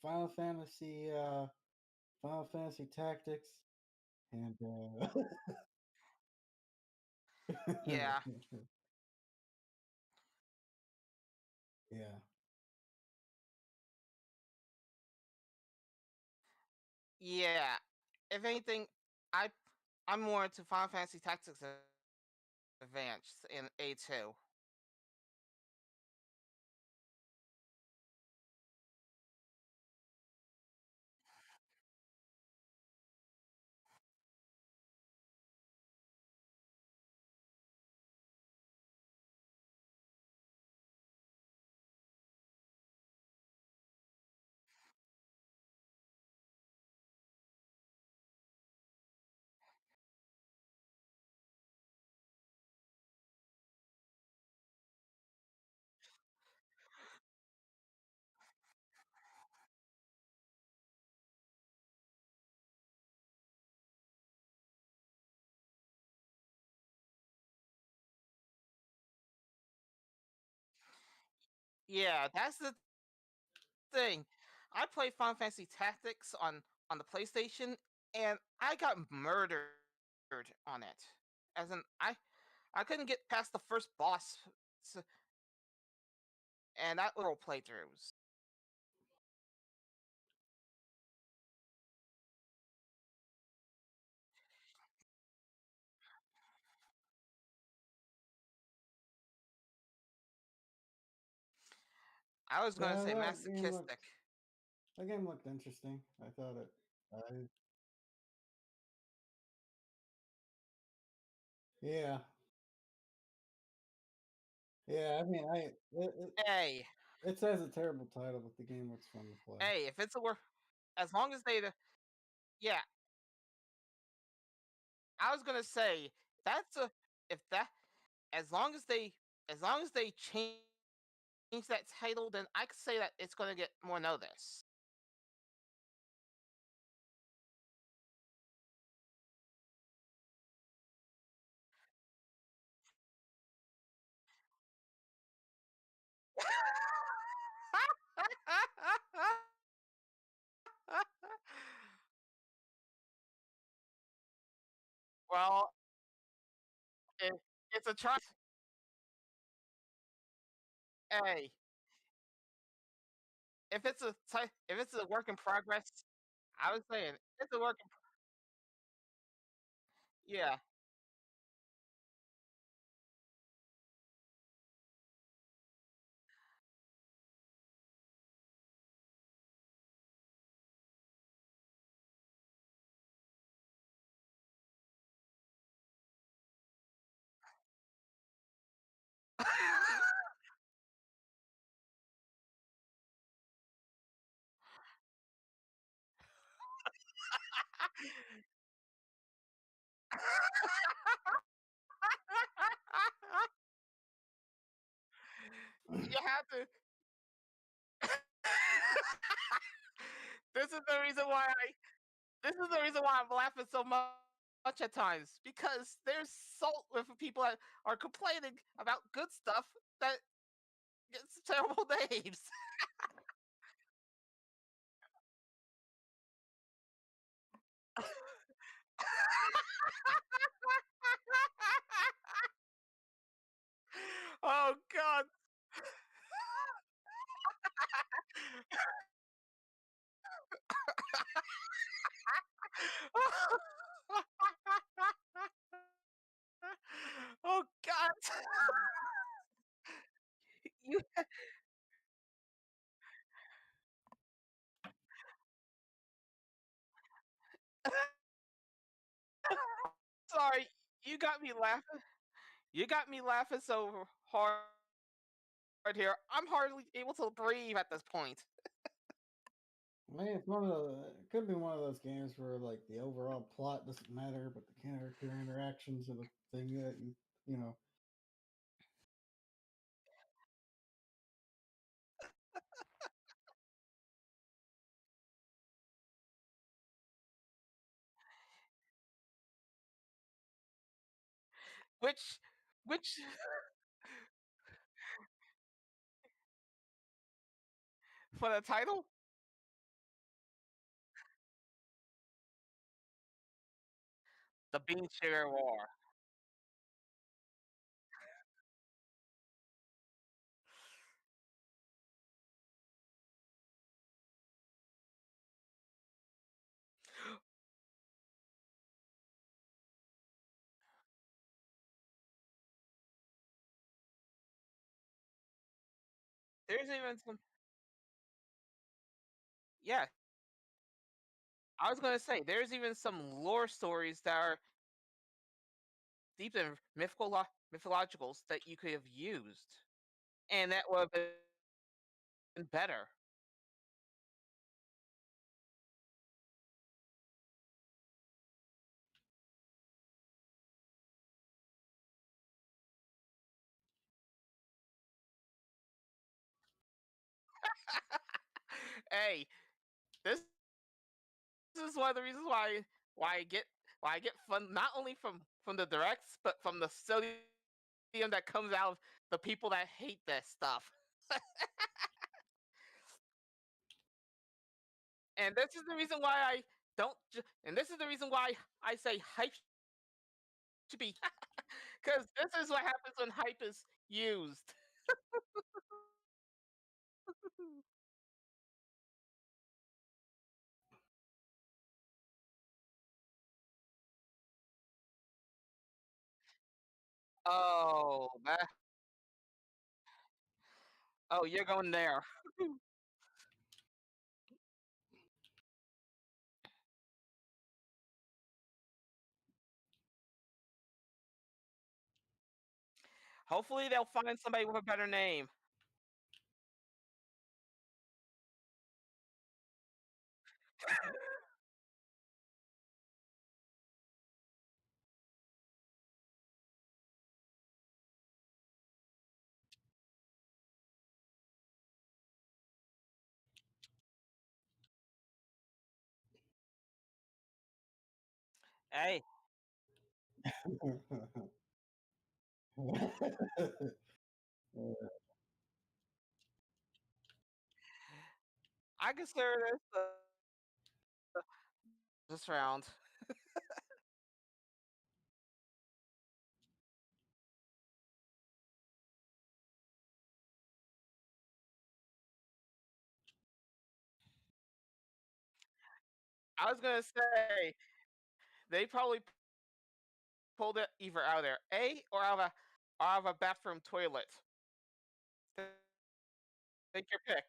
Final Fantasy, Final Fantasy Tactics, and Yeah. yeah, Yeah. If anything, I I'm more into Final Fantasy Tactics Advance in A2. Yeah, that's the thing. I play Final Fantasy Tactics on the PlayStation, and I got murdered on it. As in, I couldn't get past the first boss, and that little playthroughs. I was gonna yeah. say masochistic. That game looked interesting. I thought it. I Yeah, yeah. I mean, Hey, it says a terrible title, but the game looks fun to play. hey, if it's a work, as long as yeah, I was gonna say that's a if that as long as they change that title, then I could say that it's gonna get more notice. Well, it, it's a try. Hey, if it's a work in progress, I was saying it's a work. Yeah. You have to. this is the reason why I. This is the reason why I'm laughing so much at times because there's salt with people that are complaining about good stuff that gets terrible names. Oh God. Oh God. You sorry. You got me laughing. You got me laughing so hard here. I'm hardly able to breathe at this point. I mean, it's one of it could be one of those games where like the overall plot doesn't matter, but the character interactions are the thing that you know. Which which for the title? The bean sugar war. There's even some yeah, I was gonna say, there's even some lore stories that are deep in mythologicals that you could have used, and that would have been better. Hey, this is one of the reasons why I get why I get fun not only from the directs, but from the sodium that comes out of the people that hate this stuff. And this is the reason why I don't. And this is the reason why I say hype should be, because this is what happens when hype is used. Oh, oh, you're going there. Hopefully, they'll find somebody with a better name. Hey, I consider this round. I was gonna say they probably pulled it either out of there, A, or out of a bathroom toilet. Take your pick.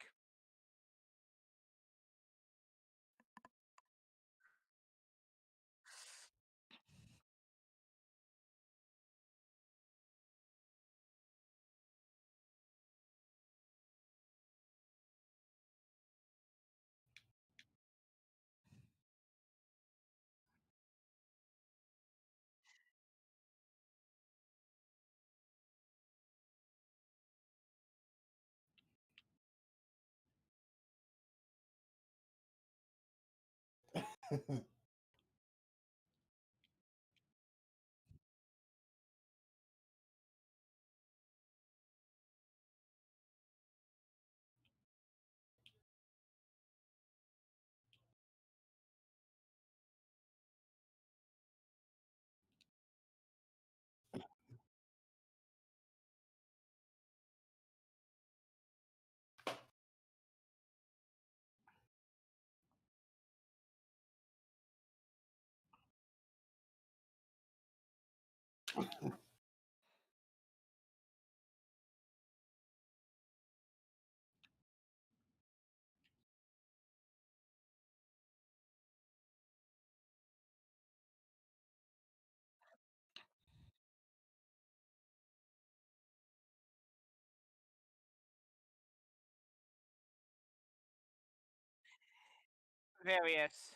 Various.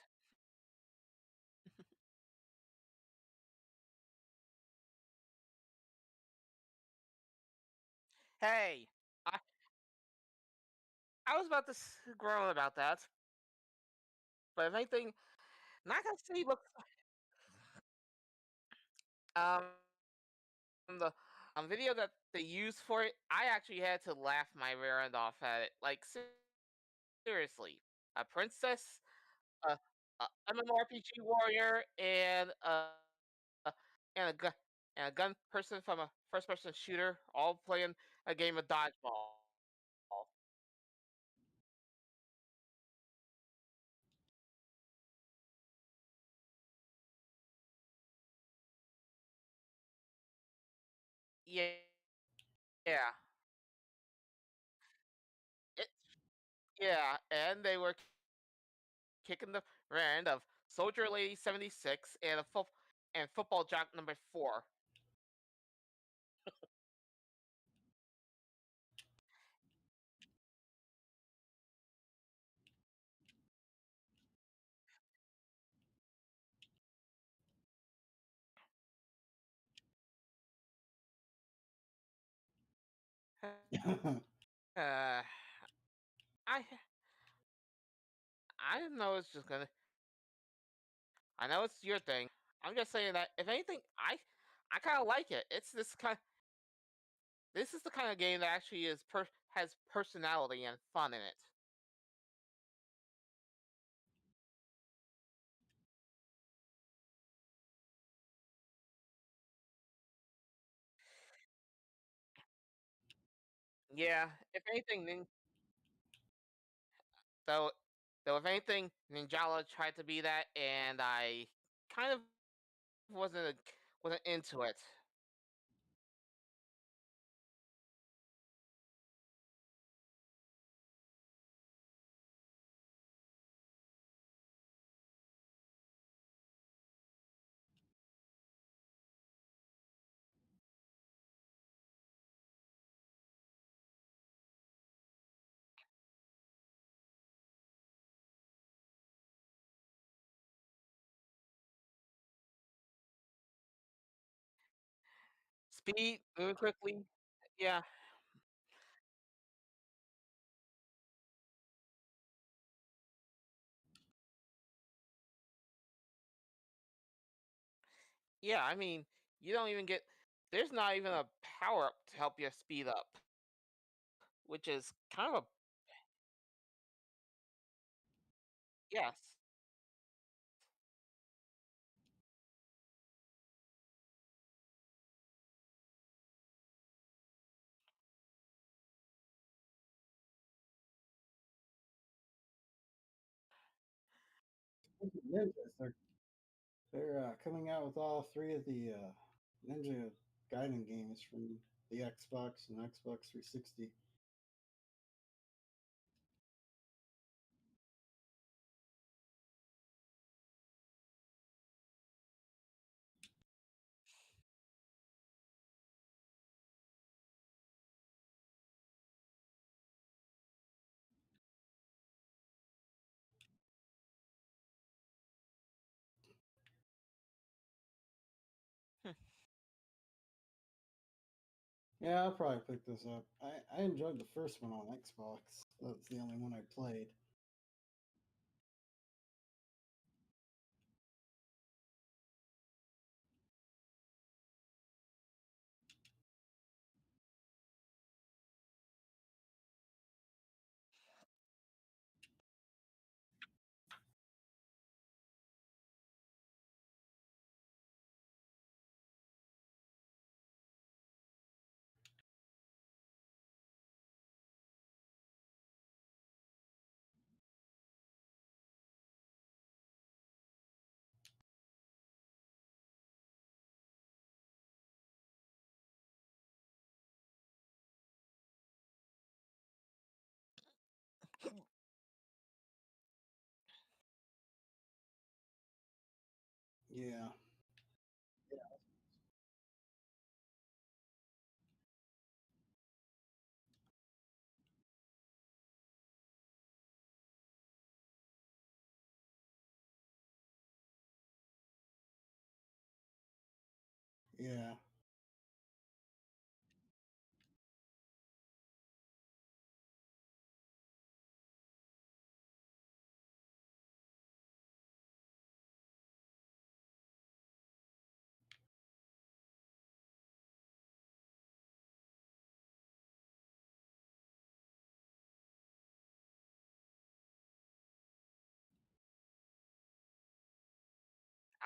Hey, I, I was about to groan about that, but if anything, not gonna say look um the video that they used for it. I actually had to laugh my rear end off at it. Like seriously, a princess, a MMORPG warrior, and and a gun person from a first person shooter all playing a game of dodgeball. Yeah, yeah, it, yeah, and they were kicking the rear of Soldier Lady 76 and and Football Jock number 4. Uh, I I know it's just gonna. I know it's your thing. I'm just saying that if anything, I kind of like it. It's this kind. This is the kind of game that actually has personality and fun in it. Yeah, if anything, though, though if anything, Ninjala tried to be that, and I kind of wasn't into it. Speed, moving quickly. Yeah, yeah. I mean, you don't even get. There's not even a power up to help you speed up, which is kind of a yes. Ninjas, they're coming out with all three of the Ninja Gaiden games from the Xbox and Xbox 360. Yeah, I'll probably pick this up. I enjoyed the first one on Xbox. That's the only one I played. Yeah, yeah,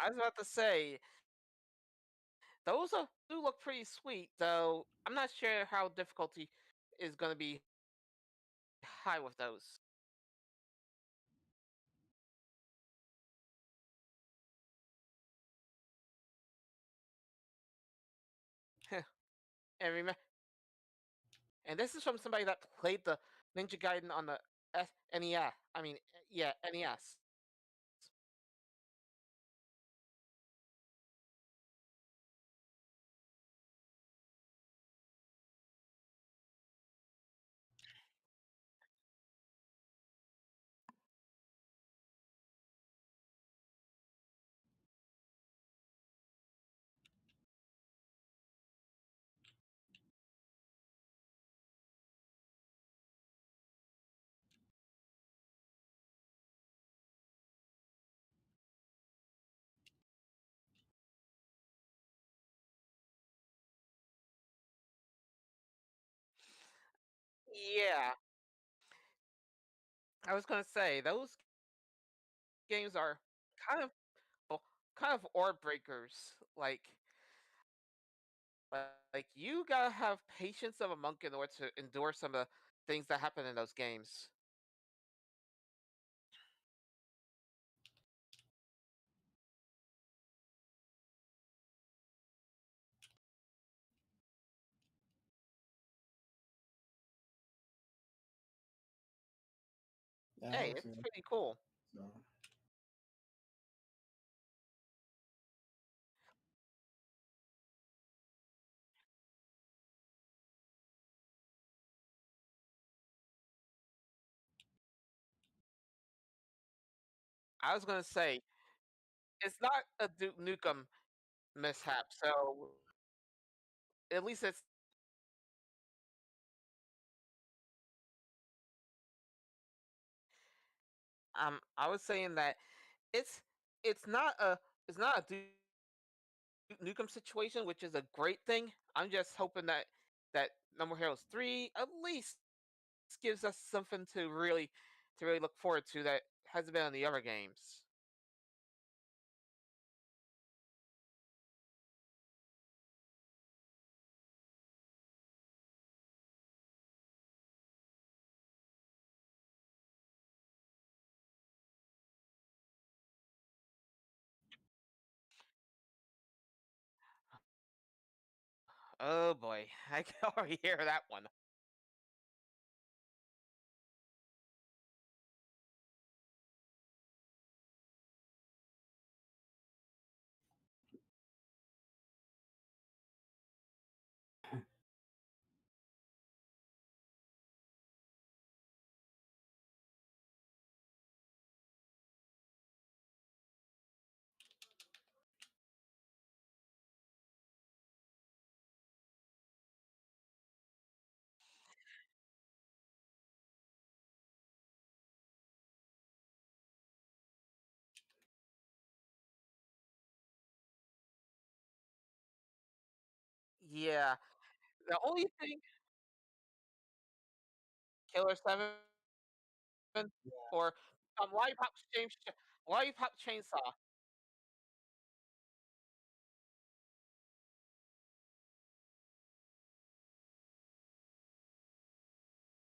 I was about to say, do look pretty sweet, though I'm not sure how difficulty is going to be high with those. and remember, and this is from somebody that played the Ninja Gaiden on the NES. I mean, yeah, NES. Yeah, I was gonna say those games are kind of well, kind of orb breakers. Like you gotta have patience of a monk in order to endure some of the things that happen in those games. Yeah, I Hey, was it's gonna. pretty cool. So I was gonna say it's not a Duke Nukem mishap, so at least it's I was saying that it's it's not a it's not a Duke Nukem situation, which is a great thing. I'm just hoping that No More Heroes 3 at least gives us something to really look forward to that hasn't been on the other games. Oh boy, I can already hear that one. Yeah, the only thing Killer 7 or Lollipop Lollipop Chainsaw.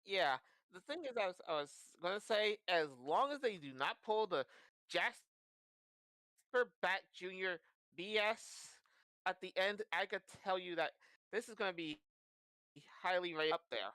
Yeah, the thing is, I was gonna say, as long as they do not pull the Jasper Bat Junior BS at the end, I could tell you that this is gonna be highly rated up there.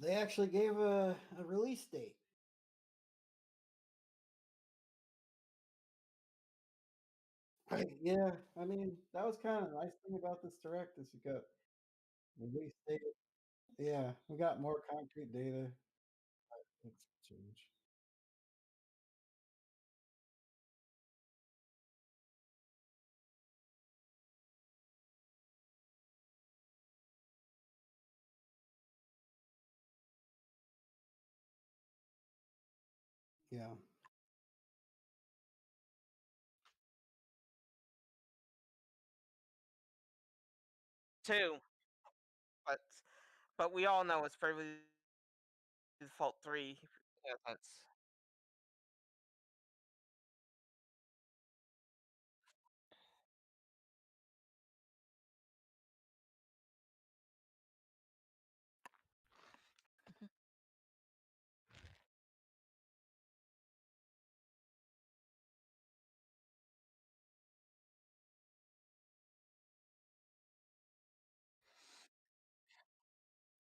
they actually gave a release date. Right. Yeah, I mean that was kind of the nice thing about this direct is you got release date. Yeah, we got more concrete data. It's change. Yeah. Two, but we all know it's Bravely Default 3. Yeah, that's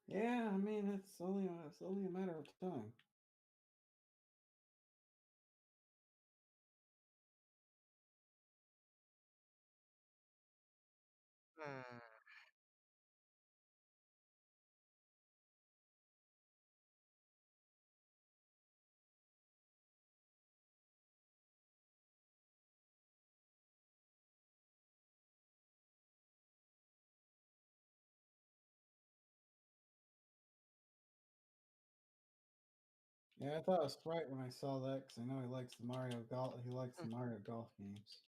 Yeah, I mean, it's only a matter of time. mm, Yeah, I thought it was right when I saw that because I know he likes the mm, Mario Golf games.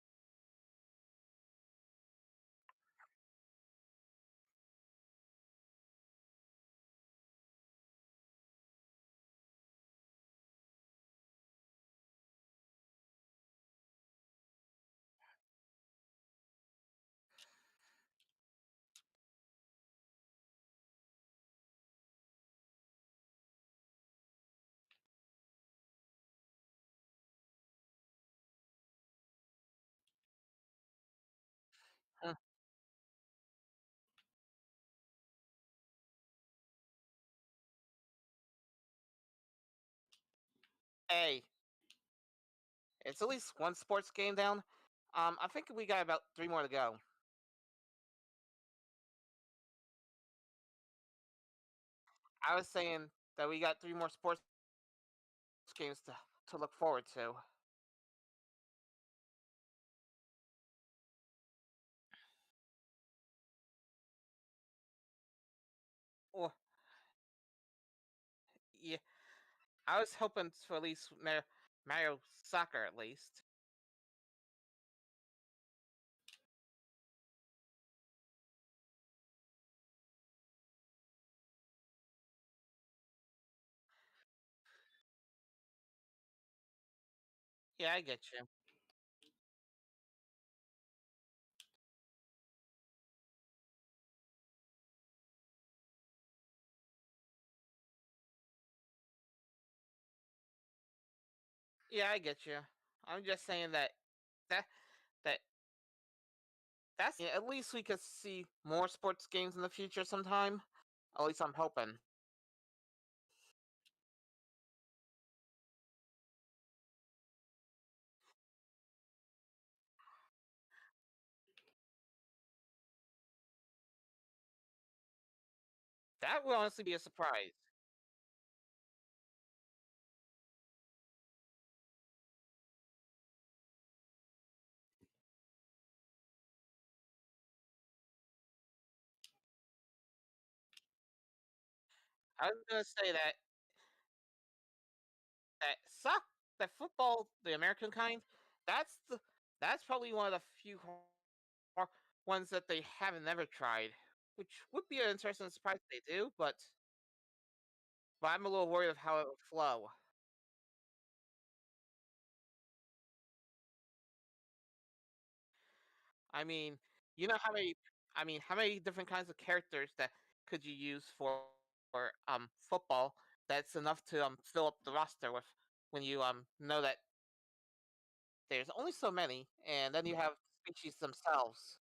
mm. Hey, it's at least one sports game down. I think we got about 3 more to go. I was saying that we got 3 more sports games to look forward to. Well, yeah, I was hoping for at least Mario Soccer at least. Yeah, I get you. Yeah, I get you. I'm just saying that that that's yeah, at least we could see more sports games in the future sometime. At least I'm hoping. That would honestly be a surprise. I was gonna say that football, the American kind, that's the that's probably one of the few hor ones that they haven't ever tried, which would be an interesting surprise if they do, but I'm a little worried of how it would flow. I mean, you know how many different kinds of characters that could you use for football that's enough to fill up the roster with when you know that there's only so many, and then you have species themselves.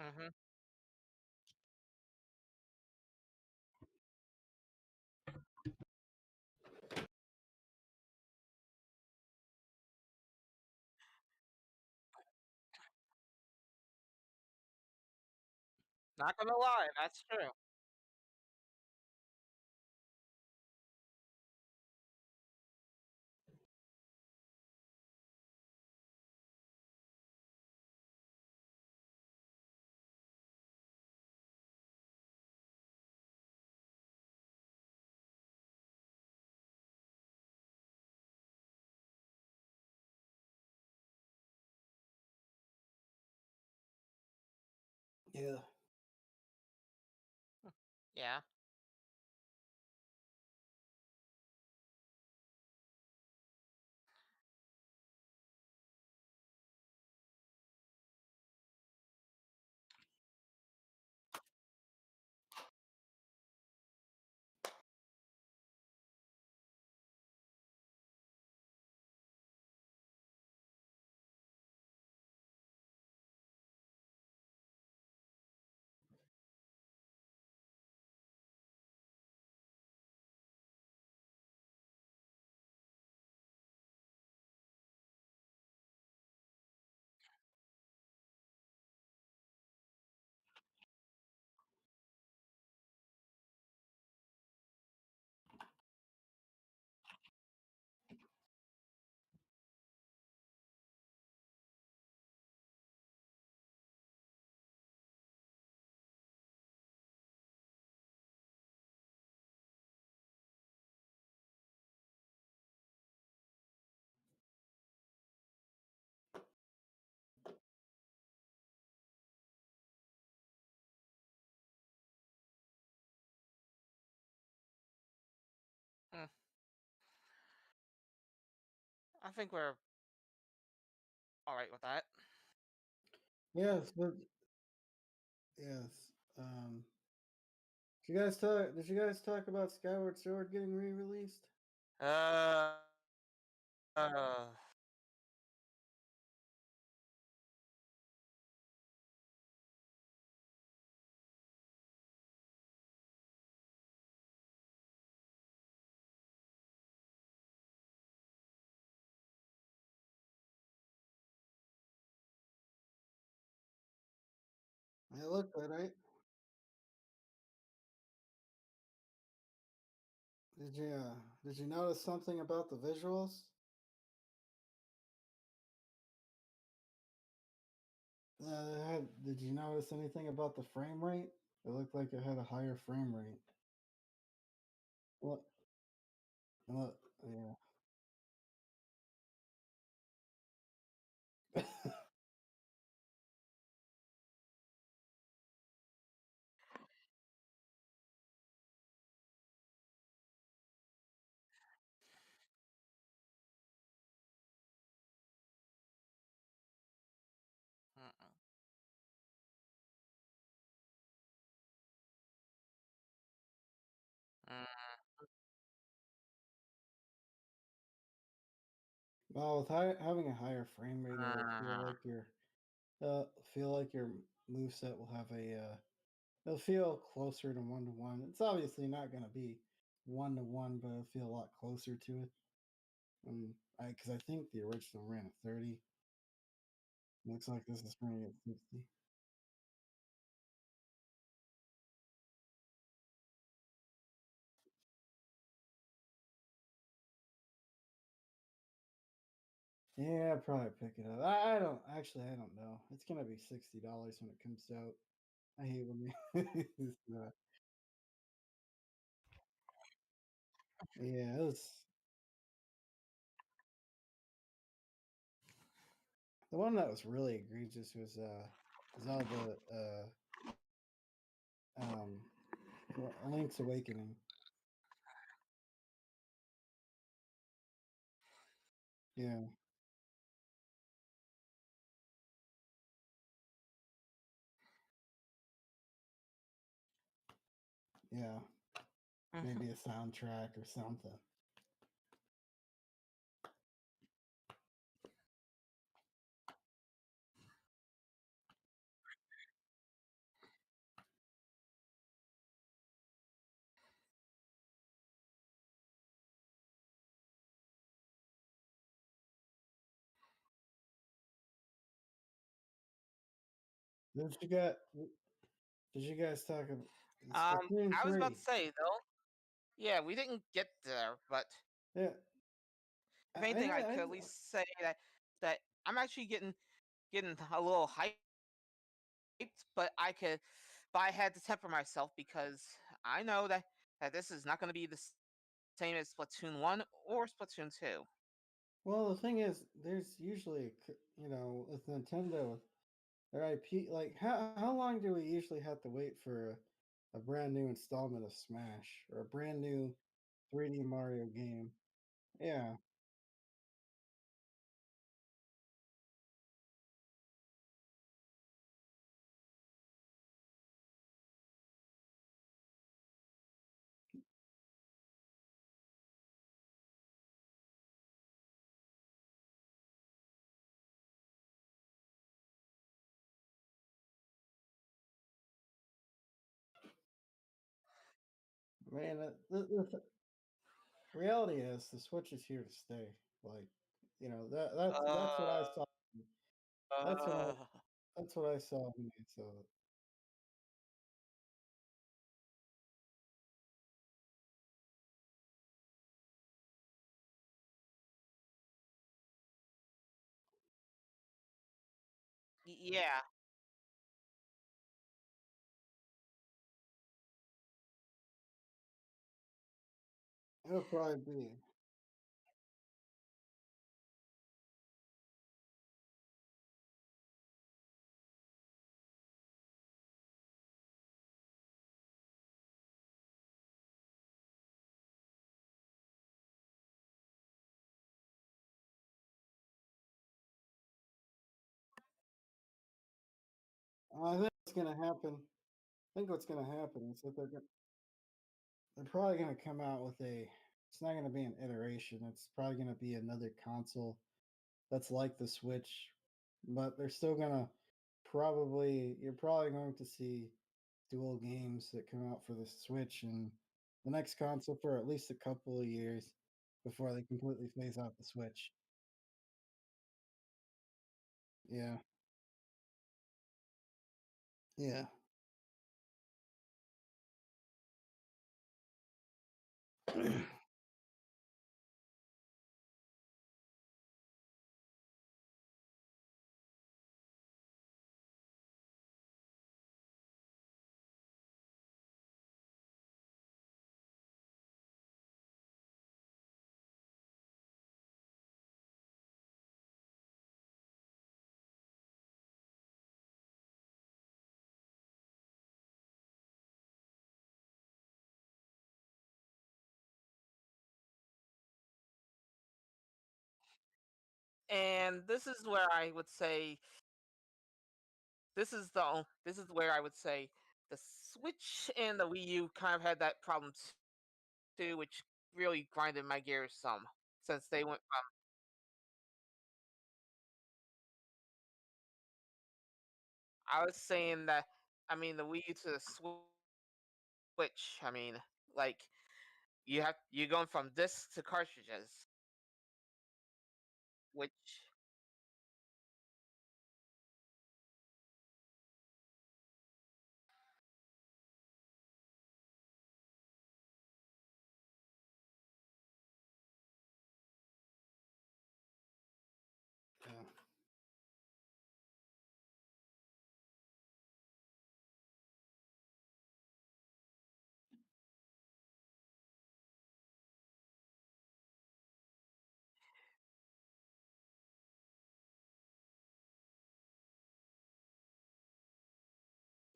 Mhm. Not gonna lie, that's true. Yeah. Yeah. Mm. I think we're all right with that. Yes, but yes. Did you guys talk about Skyward Sword getting re-released? Uh, uh, It looked good, right? Did you notice something about the visuals? Did you notice anything about the frame rate? It looked like it had a higher frame rate. What? Yeah. mm-mm. Mm, Well, with having a higher frame rate, it'll mm, feel like your move set will have it'll feel closer to one. It's obviously not gonna be 1 to 1, but it'll feel a lot closer to it. Because I think the original ran at 30. Looks like this is running at 60. Yeah, I'll probably pick it up. I don't know. It's gonna be $60 when it comes out. I hate when it's not. Yeah, it was the one that was really egregious was Zelda um Link's Awakening. Yeah, yeah. mhm. Maybe a soundtrack or something. Did you got did you guys talk about Splatoon I was about to 3? say though, yeah, we didn't get there, but Yeah, if anything, I I could at least say that I'm actually getting a little hyped, but but I had to temper myself because I know that this is not going to be the same as Splatoon 1 or Splatoon 2. well, the thing is, there's usually, you know, with Nintendo, their IP, like, how long do we usually have to wait for a brand new installment of Smash or a brand new 3D Mario game? Yeah, man, reality is the Switch is here to stay. Like, you know, that's what I Uh, saw. That's what I uh, that's what I saw when I saw it. yeah, It'll probably be. I think what's gonna happen. I think what's gonna happen is that they're probably gonna come out with a. It's not gonna be an iteration. It's probably gonna be another console that's like the Switch, but they're still gonna probably. You're probably going to see dual games that come out for the Switch and the next console for at least a couple of years before they completely phase out the Switch. Yeah, yeah, and this is where I would say the Switch and the Wii U kind of had that problem too, which really grinded my gears some since they went from I was saying that I mean the Wii U to the Switch. I mean, like you're going from discs to cartridges, which yeah.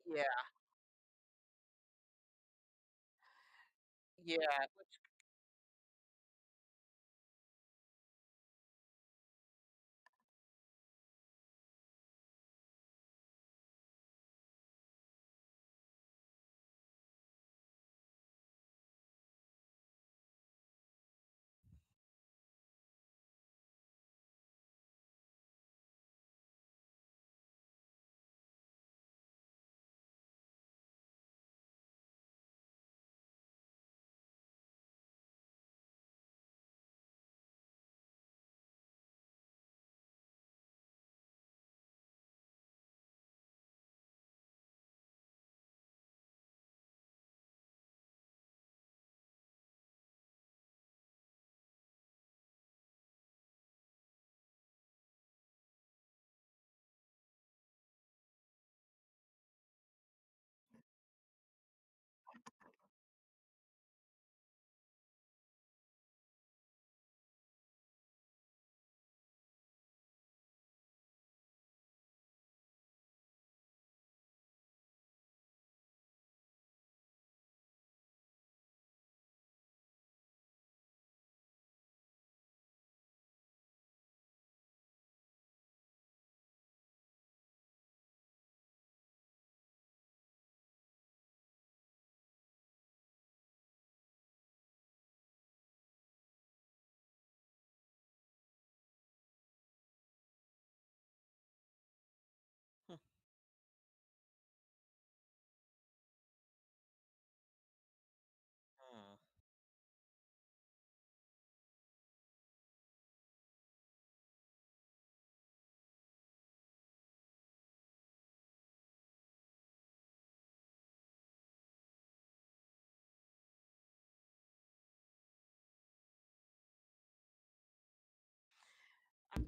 yeah, yeah,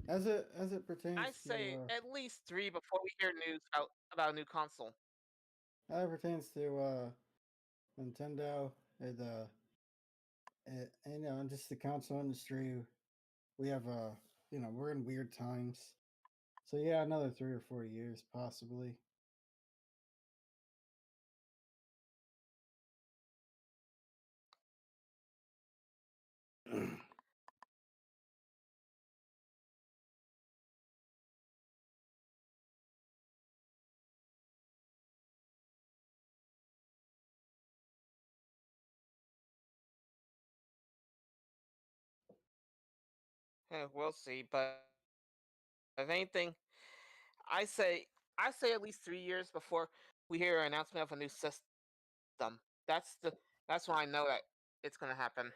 As it I pertains to, say at least 3 before we hear news about a new console. as it pertains to, Nintendo and, and just the console industry, we have, we're in weird times. So yeah, another 3 or 4 years possibly. We'll see, but if anything, I say I say at least 3 years before we hear an announcement of a new system. That's the that's when I know that it's gonna happen.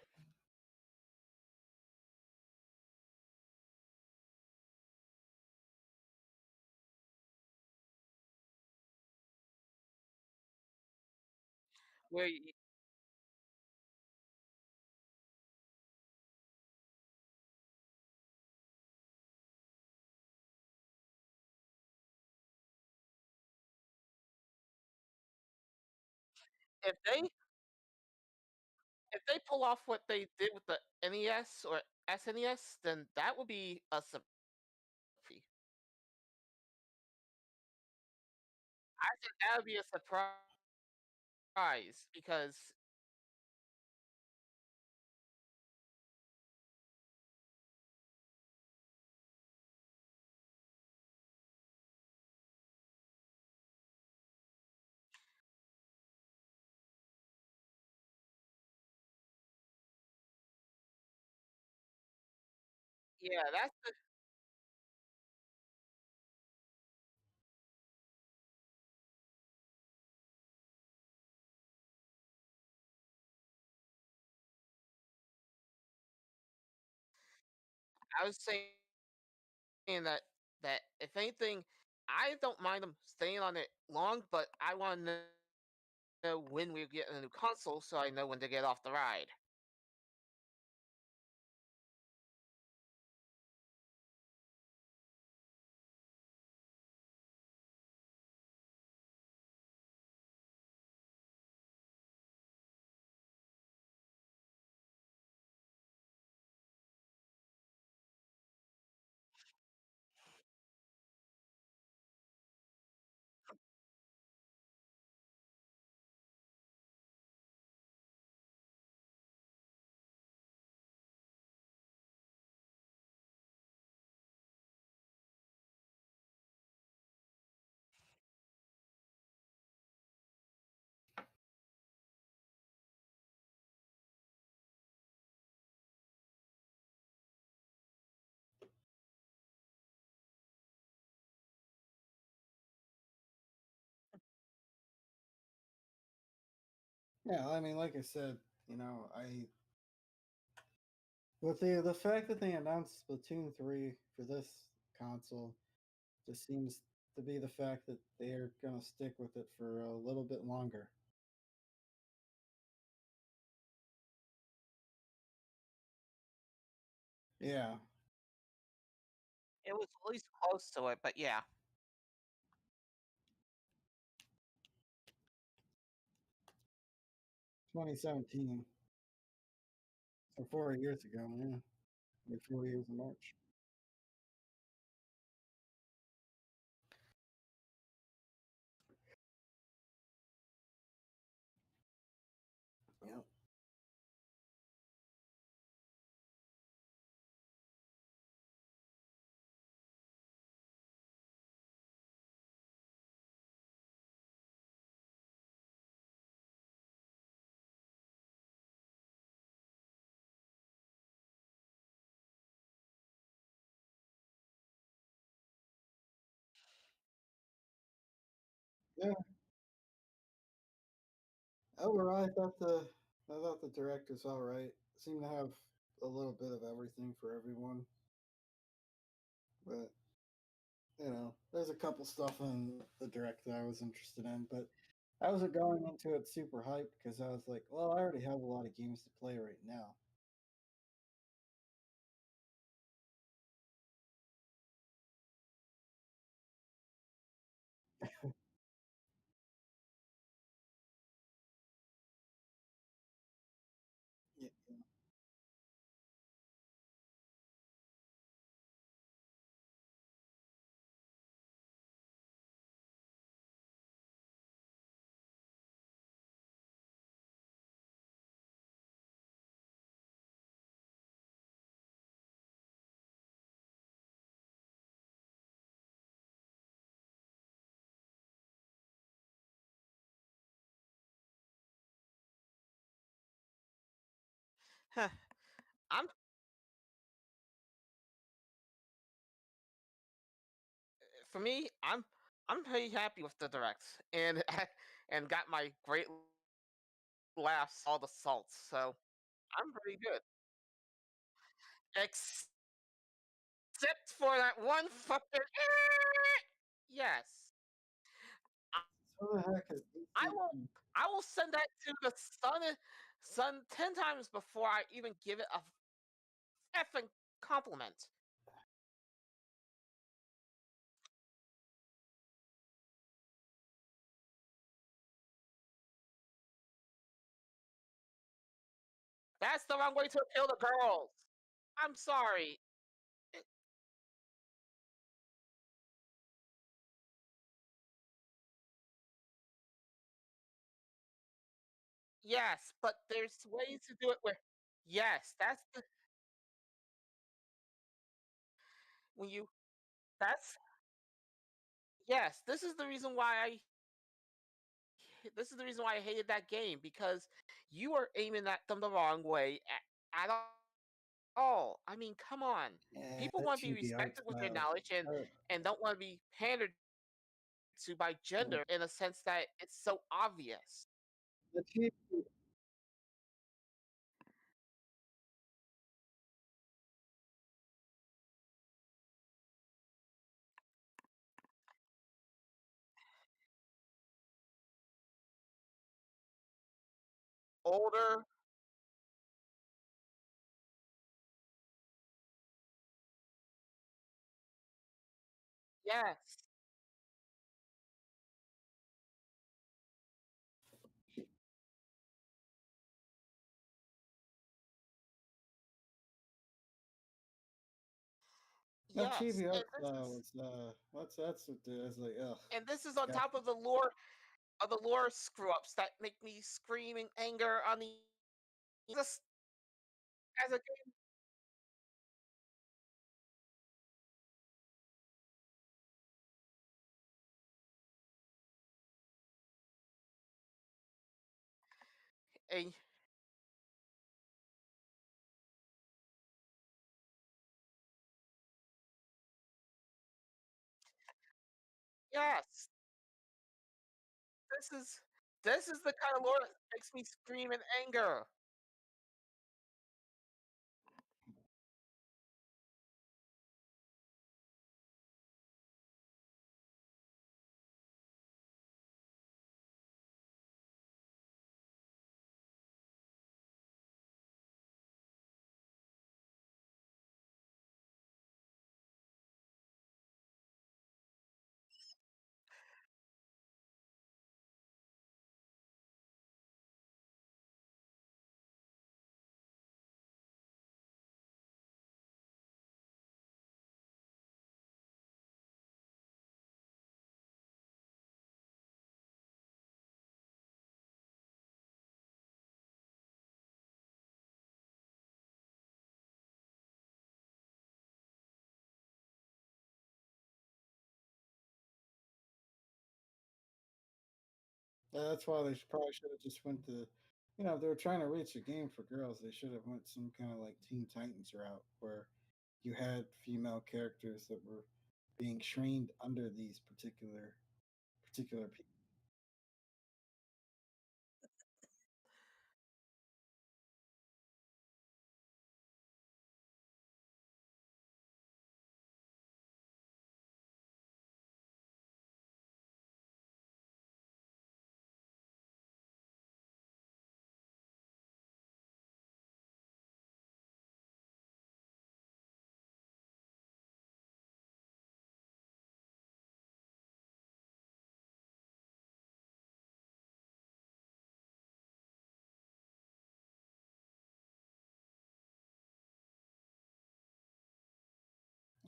Where if they pull off what they did with the NES or SNES, then that would be a surprise. I think that would be a surprise because yeah, that's the I was saying that if anything, I don't mind them staying on it long, but I want to know when we're getting a new console so I know when to get off the ride. Yeah, I mean, like I said, I with the fact that they announced Splatoon 3 for this console just seems to be the fact that they're gonna stick with it for a little bit longer. Yeah, It was at least close to it, but yeah. 2017, so 4 years ago. Yeah, like 4 years in March. Yeah, yeah. Overall, I thought the direct was all right. Seemed to have a little bit of everything for everyone, but there's a couple stuff in the direct that I was interested in, but I wasn't going into it super hyped because I was like, well, I already have a lot of games to play right now. I'm for me, I'm pretty happy with the direct, and and got my great laughs, all the salts. So I'm pretty good, except for that one fucking. Yes, I, So the heck is I DC? will. I will send that to the sun 10 times before I even give it a effing compliment. That's the wrong way to appeal to girls. I'm sorry. It- yes, but there's ways to do it where. Yes, that's the when you. That's yes. This is the reason why I hated that game because you are aiming at them the wrong way at all. I mean, come on. Yeah, People that want to be chibi art respected with their style. knowledge Uh, and don't want to be pandered to by uh, gender in a sense that it's so obvious. the chibi, Older, yes, that yes, chibi art style was that's what it is like. Ugh, and this is on top disgusting. of the lore screw ups that make me scream in anger on the just as a game. Yes, this is this is the kind of lore that makes me scream in anger. Yeah, that's why they probably should have just went to, if they were trying to reach a game for girls, they should have went some kind of like Teen Titans route where you had female characters that were being trained under these particular people.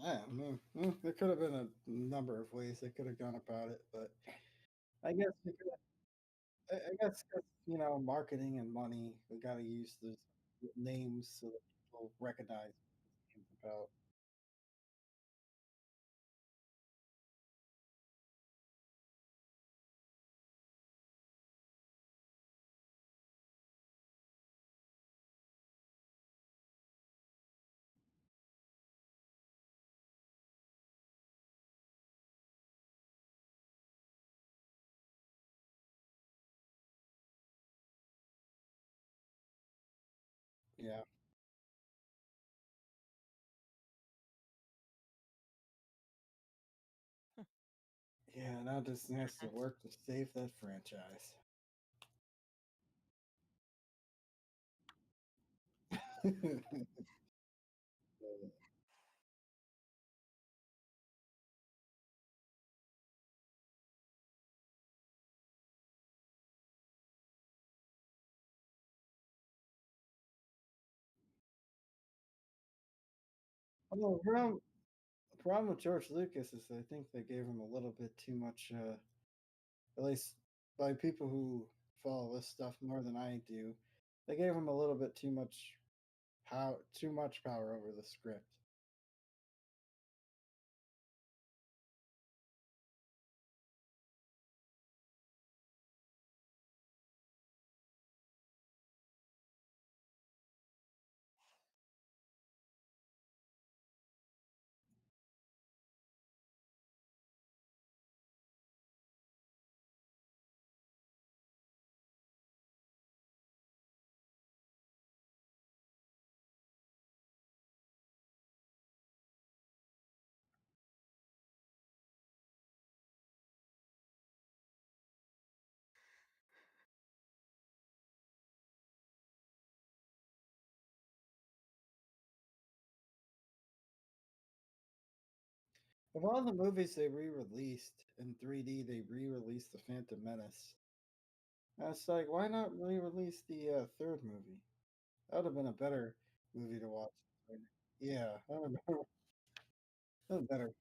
Yeah, I mean, there could have been a number of ways they could have gone about it, but I guess you could, I guess 'cause, marketing and money, we got to use the names so that people recognize what the game's about. Yeah. Yeah, now Disney has to Mhm. work to save that franchise. Well, the problem with George Lucas is I think they gave him a little bit too much, at least by people who follow this stuff more than I do, they gave him a little bit too much power over the script. Of all the movies they re-released in 3D, they re-released The Phantom Menace. I was like, why not re-release the third movie? That would have been a better movie to watch. Yeah, that would have been better.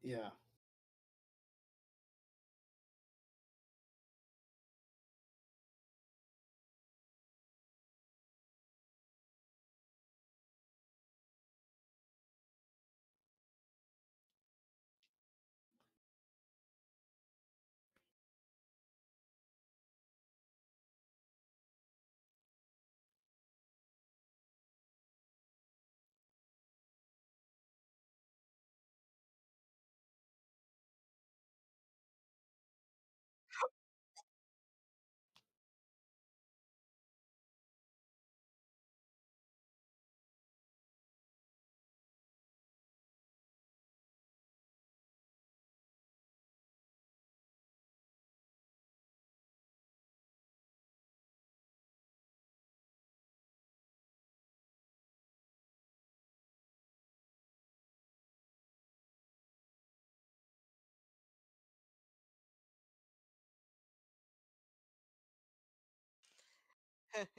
Yeah.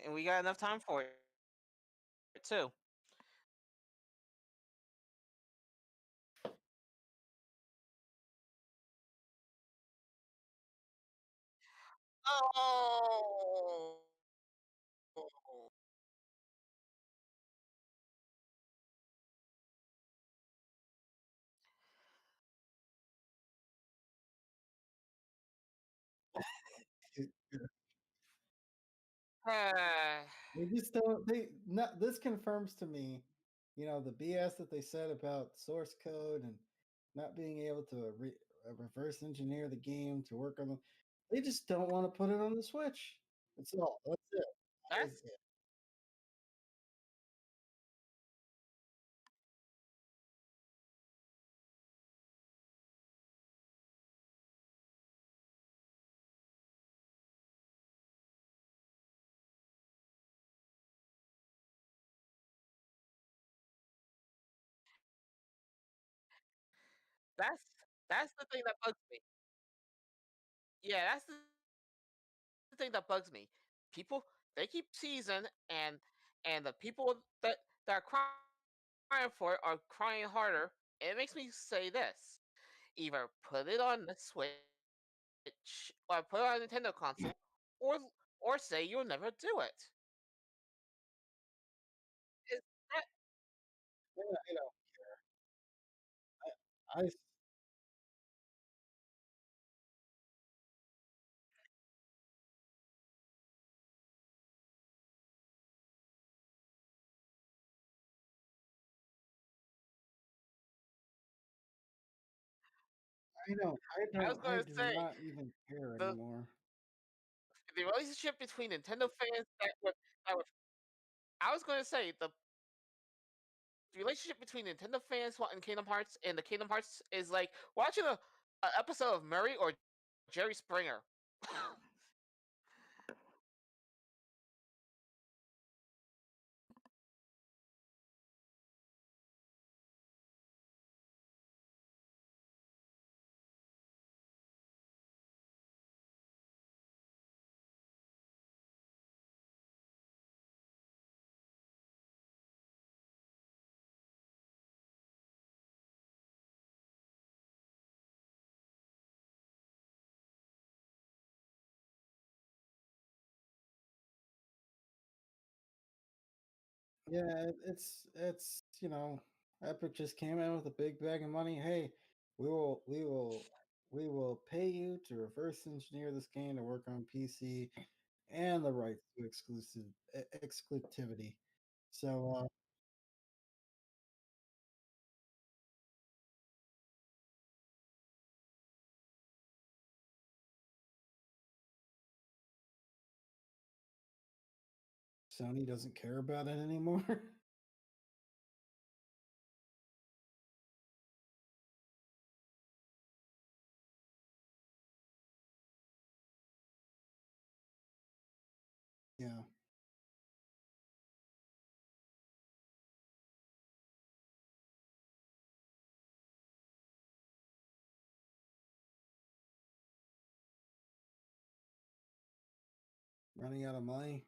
And we got enough time for it too. Oh. Ah. They just don't. They not. This confirms to me, the BS that they said about source code and not being able to reverse engineer the game to work on them. They just don't want to put it on the Switch. That's all. That's it. That is That's it. That's that's the thing that bugs me. Yeah, that's the thing that bugs me. People, they keep teasing, and the people that are crying for it are crying harder. It makes me say this: either put it on the Switch or put it on a Nintendo console, or or say you'll never do it. Is that Yeah, I I was I gonna do say not even care the anymore. the relationship between Nintendo fans that were I was gonna say the relationship between Nintendo fans wanting Kingdom Hearts and the Kingdom Hearts is like watching a episode of Murray or Jerry Springer. Yeah, Epic just came in with a big bag of money. Hey, we will we will we will pay you to reverse engineer this game to work on PC and the rights to exclusivity. So Sony doesn't care about it anymore. Yeah, running out of money.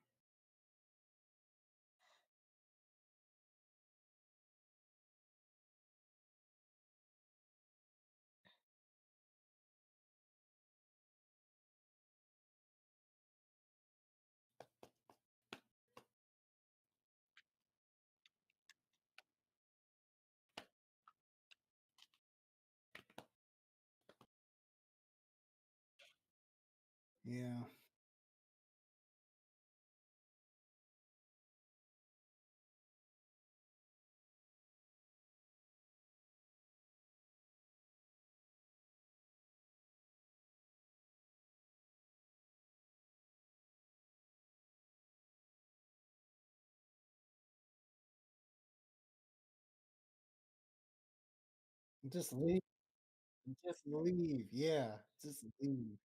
Yeah. Just leave. Just leave. Yeah. Just leave.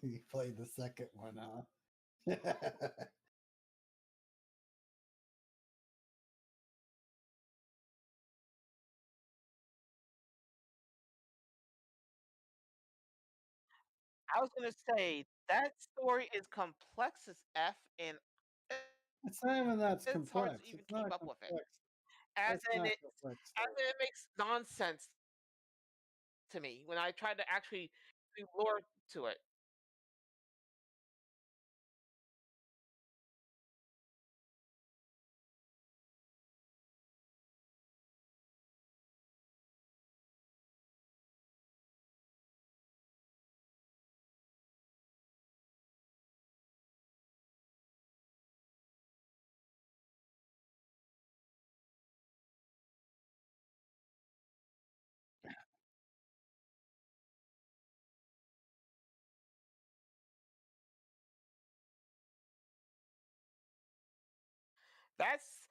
You played the second one, huh? I was gonna say that story is complex as f, and It's not even that it's hard to complex. even It's keep not up with it. complex. As That's in not it, a complex as story. in it makes nonsense to me when I try to actually do lore to it. That's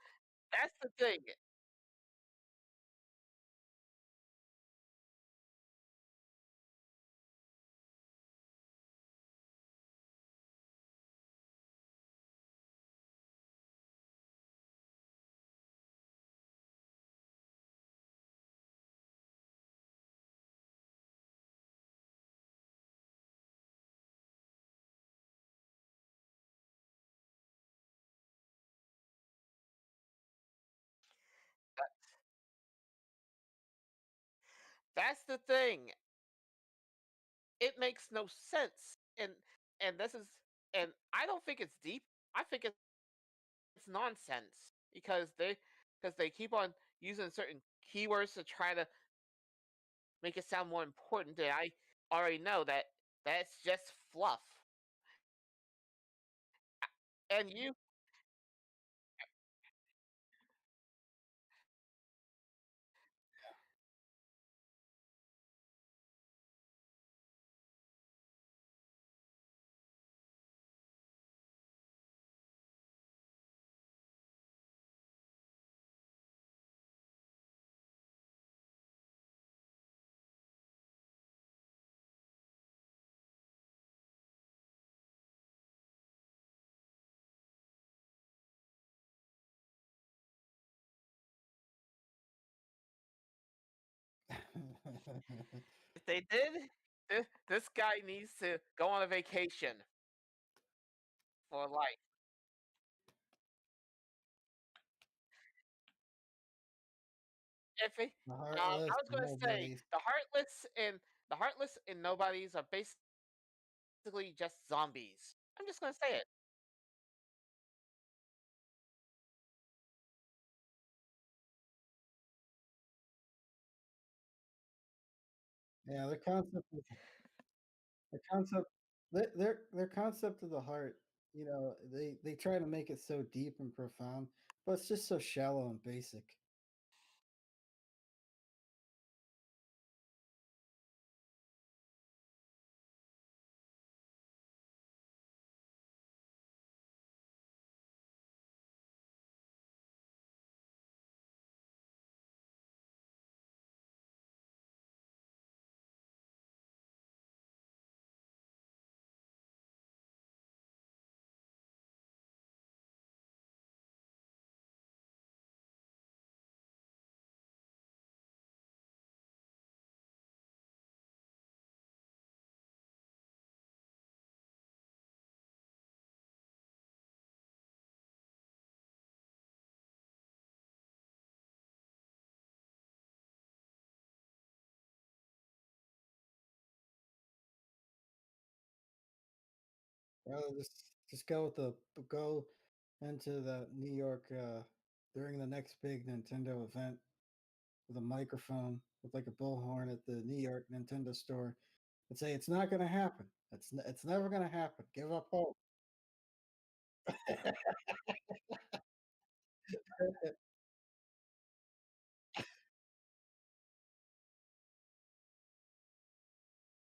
that's the thing. That's the thing. It makes no sense. And this is and I don't think it's deep. I think it's nonsense because they keep on using certain keywords to try to make it sound more important than I already know that that's just fluff. And you if they did, this guy needs to go on a vacation for life. If he, The I heartless was going to say nobodies. the heartless and nobodies are basically just zombies. I'm just going to say it. Yeah, the concept their concept of the heart, you know, they try to make it so deep and profound, but it's just so shallow and basic. Rather just go with the go into the New York during the next big Nintendo event with a microphone with like a bullhorn at the New York Nintendo store and say it's not going to happen. It's never going to happen. Give up hope.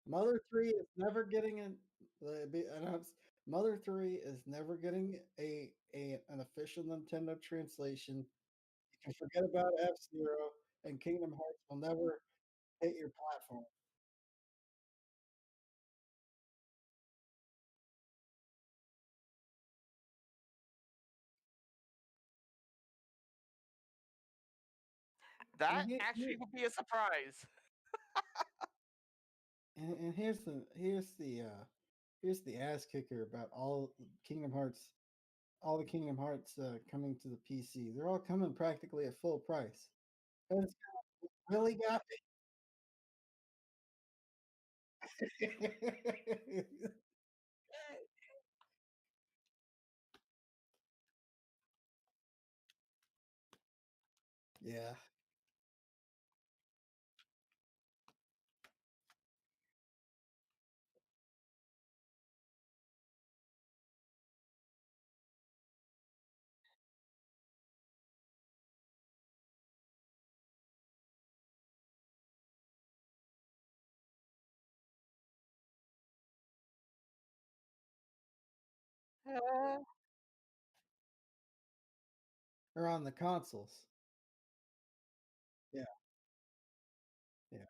Mother 3 is never getting announced. Mother 3 is never getting a an official Nintendo translation. You can forget about F-Zero, and Kingdom Hearts will never hit your platform. And That he, actually he would be a surprise. and here's the ass kicker about all the Kingdom Hearts coming to the PC. They're all coming practically at full price. And it's really got me. Yeah. or on the consoles. Yeah, yeah.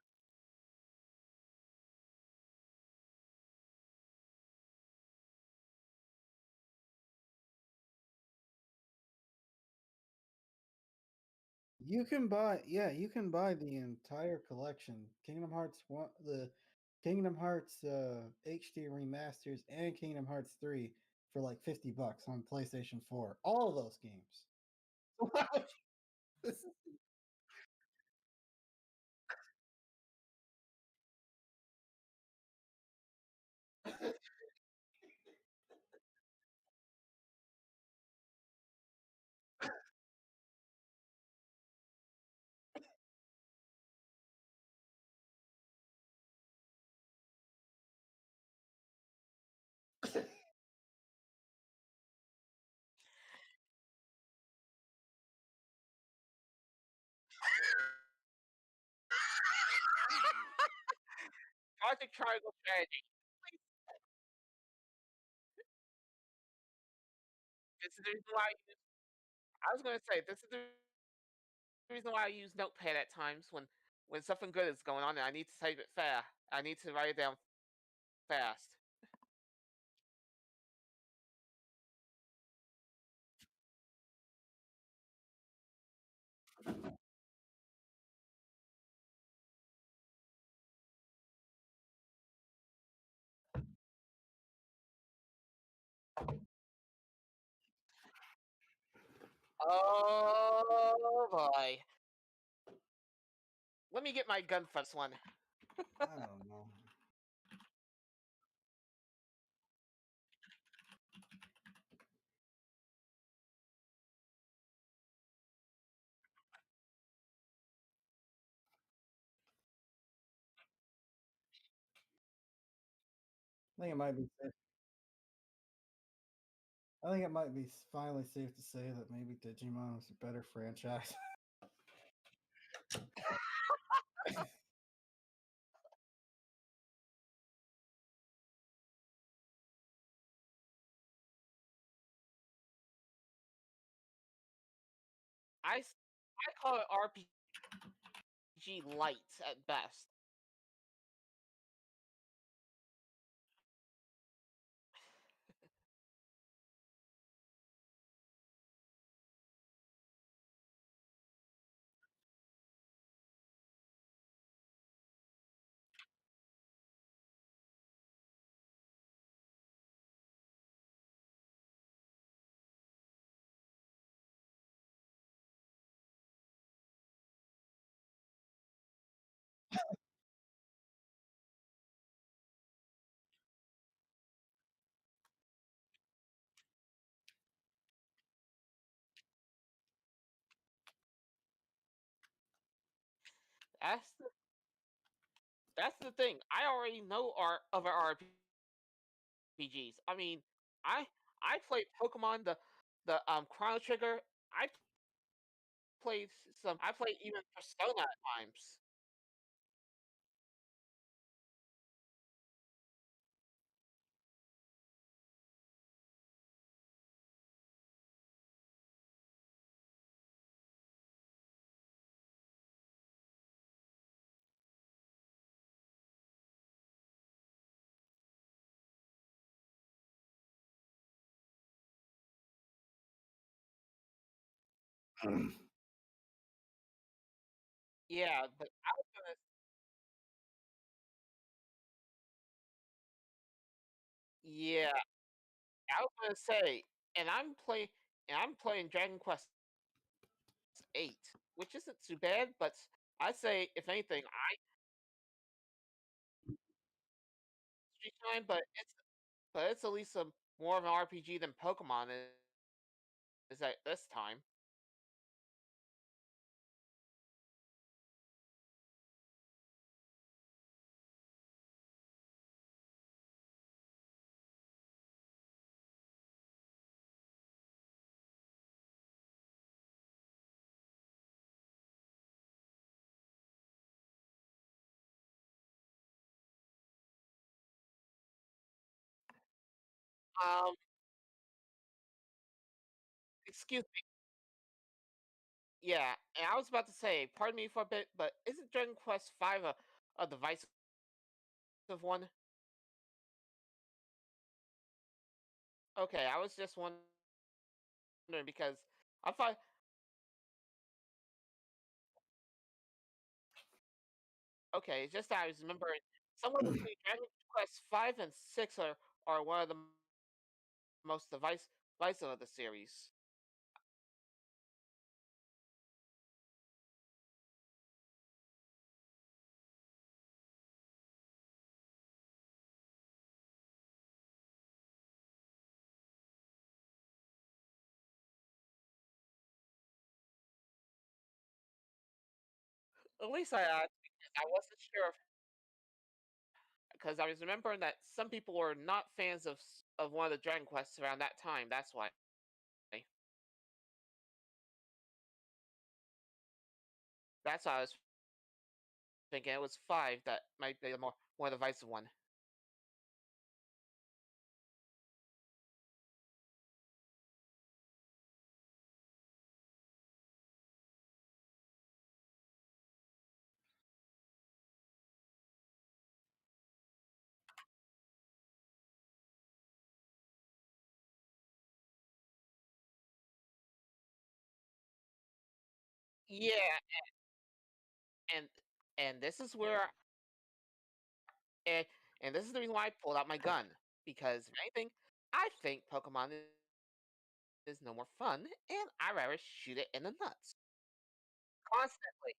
You can buy the entire collection. Kingdom Hearts 1 the Kingdom Hearts, HD remasters and Kingdom Hearts 3 for like $50 on PlayStation 4. All of those games. This is Project Triangle Strategy. This is the reason why I was gonna say this is the reason why I use Notepad at times when something good is going on and I need to type it fast. I need to write it down fast. Oh boy. Let me get my gun first one. I don't know. I think it might be safe I think it might be finally safe to say that maybe Digimon was a better franchise. I s- I call it RPG light at best. That's the, that's the thing. I already know our other RPGs. I mean, I I played Pokemon the Chrono Trigger. I played even Persona at times. Yeah, but yeah, I was gonna say, and I'm playing Dragon Quest 8, which isn't too bad, but I'd say if anything, I Street Time, but it's at least a more of an RPG than Pokemon is at this time. Um, excuse me. Yeah, and I was about to say, pardon me for a bit, but isn't Dragon Quest V a divisive one? Okay, I was just wondering because I thought, okay, it's just that I was remembering somewhere between Dragon Quest V and 6 are one of the most divisive of the series. At least I wasn't sure because I was remembering that some people were not fans of one of the Dragon Quests around that time. That's why. That's why I was thinking it was 5 that might be the more divisive one. Yeah, and and this is where and, and this is the reason why I pulled out my gun because if anything, I think Pokemon is no more fun, and I rather shoot it in the nuts constantly.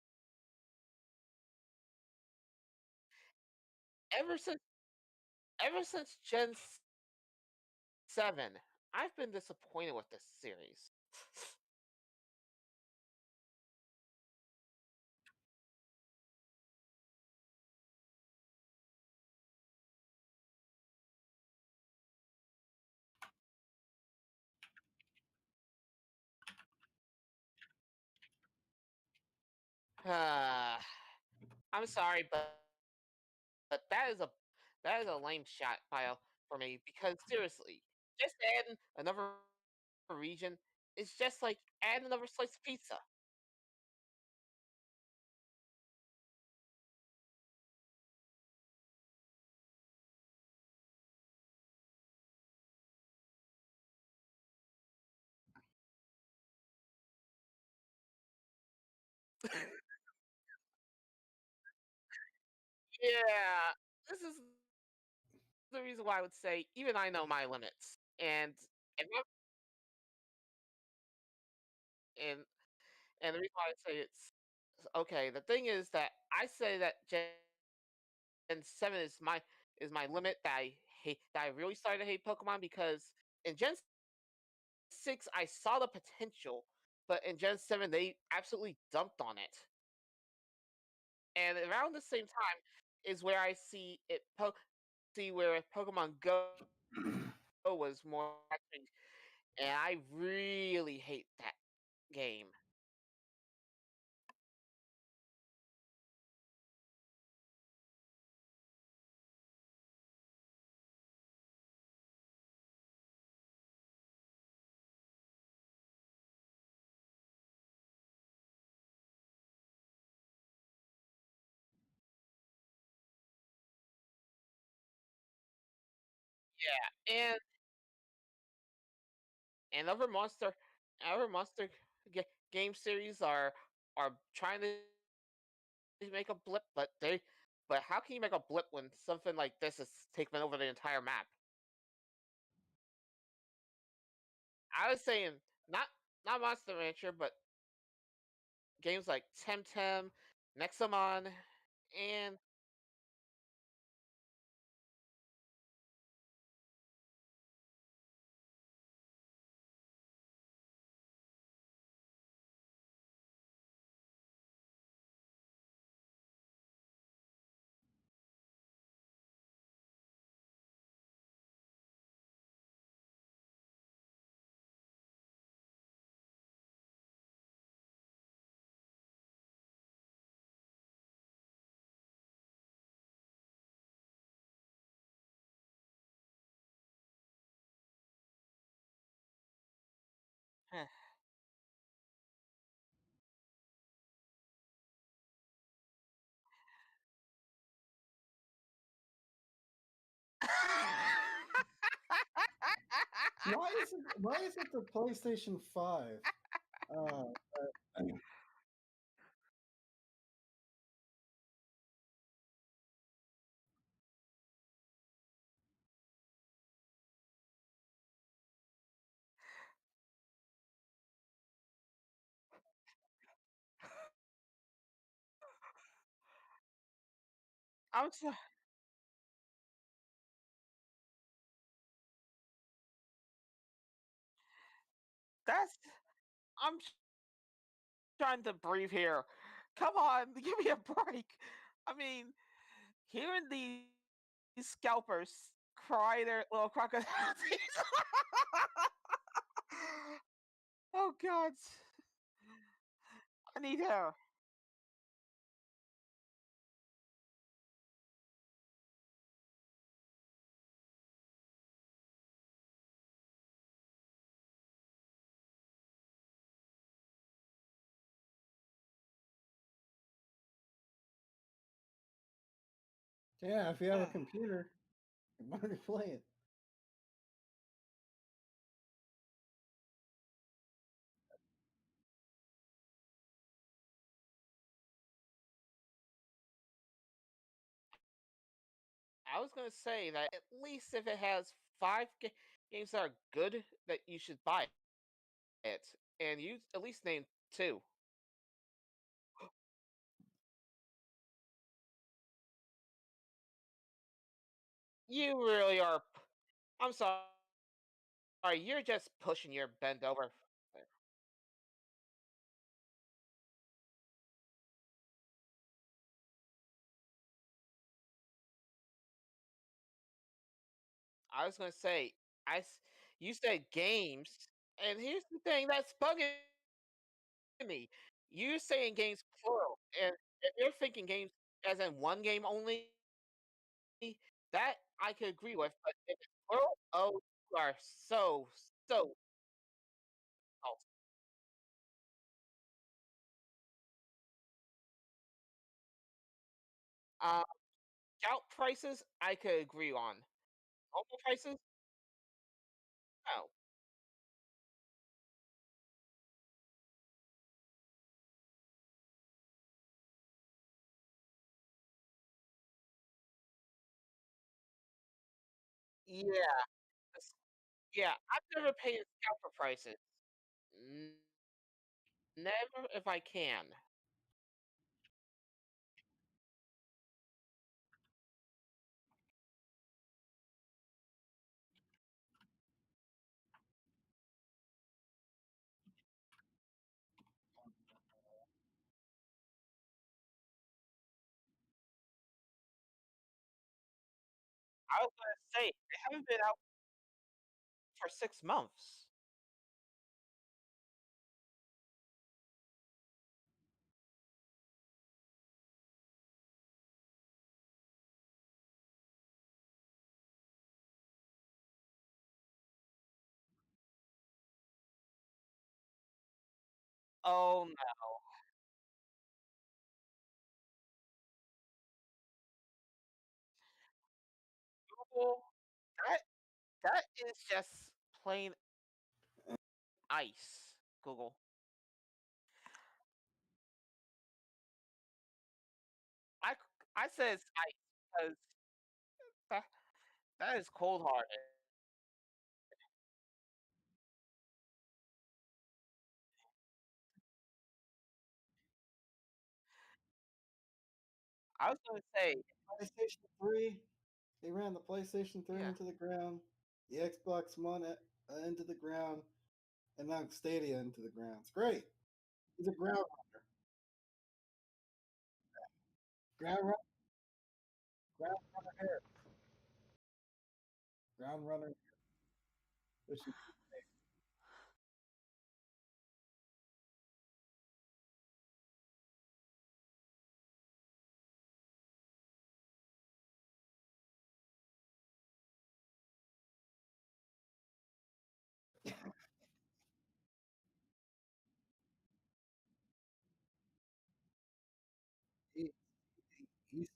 Ever since ever since Gen 7, I've been disappointed with this series. Uh, I'm sorry, but that is a lame shot pile for me because seriously, just adding another region is just like adding another slice of pizza. Yeah, this is the reason why I would say even I know my limits, and my- and and the reason why I say okay. The thing is that I say that Gen 7 is my limit that I hate that I really started to hate Pokemon because in Gen 6 I saw the potential, but in Gen 7 they absolutely dumped on it. And around the same time is where I see see where Pokemon Go was more acting, and I really hate that game. Yeah, and other monster game series are trying to make a blip, but how can you make a blip when something like this is taking over the entire map? I was saying not Monster Rancher, but games like Temtem, Nexamon, and why is it the PlayStation 5? Uh, I'm so that's I'm trying to breathe here. Come on, give me a break. I mean, hearing these scalpers cry their little crocodile tears. Oh God, I need air. yeah, if you have a computer, why don't you play it? I was gonna say that at least if it has games that are good, that you should buy it, and you at least name two. You really are. I'm sorry. You're just pushing your bend over. I was gonna say, you said games, and here's the thing that's bugging me. You're saying games plural, and if you're thinking games as in one game only, that I could agree with. But if it's plural, oh, you are so false. Um, Scout prices, I could agree on. Mobile prices, no. Yeah, yeah. I've never paid a scalper prices. N- Never, if I can. I was gonna say they haven't been out for 6 months. Oh no, Google, that that is just plain ice. Google. I I said it's ice because that that is cold hearted. I was gonna say, PlayStation 3, they ran the PlayStation 3 yeah, into the ground, the Xbox One into the ground, and now Stadia into the ground. It's great. He's a ground runner, ground runner here, ground runner. Which is, he, he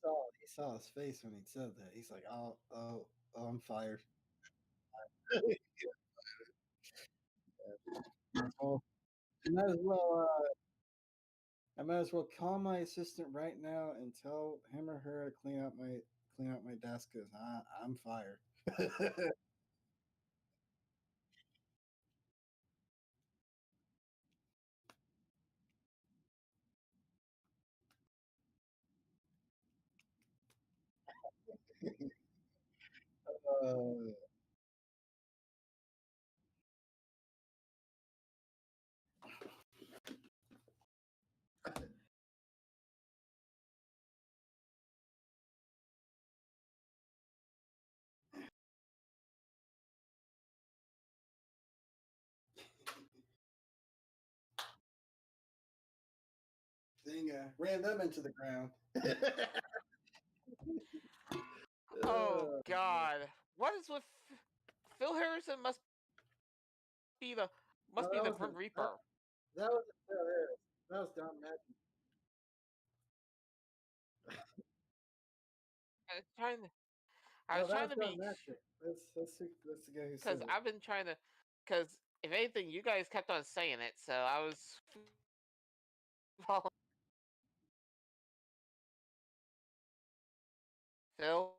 saw his face when he said that. He's like, oh, I'm fired. Well, I might as well. I might as well call my assistant right now and tell him or her to clean out my desk because I'm fired. uh, thing ran them into the ground. Oh uh, God, what is with Phil Harrison? Be the no, must be that the Grim wasn't that. Reaper. That was that was Don Madden. I was trying to, I No, was that trying was to Don be Madden. That's the guy who because said it. I've been trying to because if anything, you guys kept on saying it, so I was following Phil.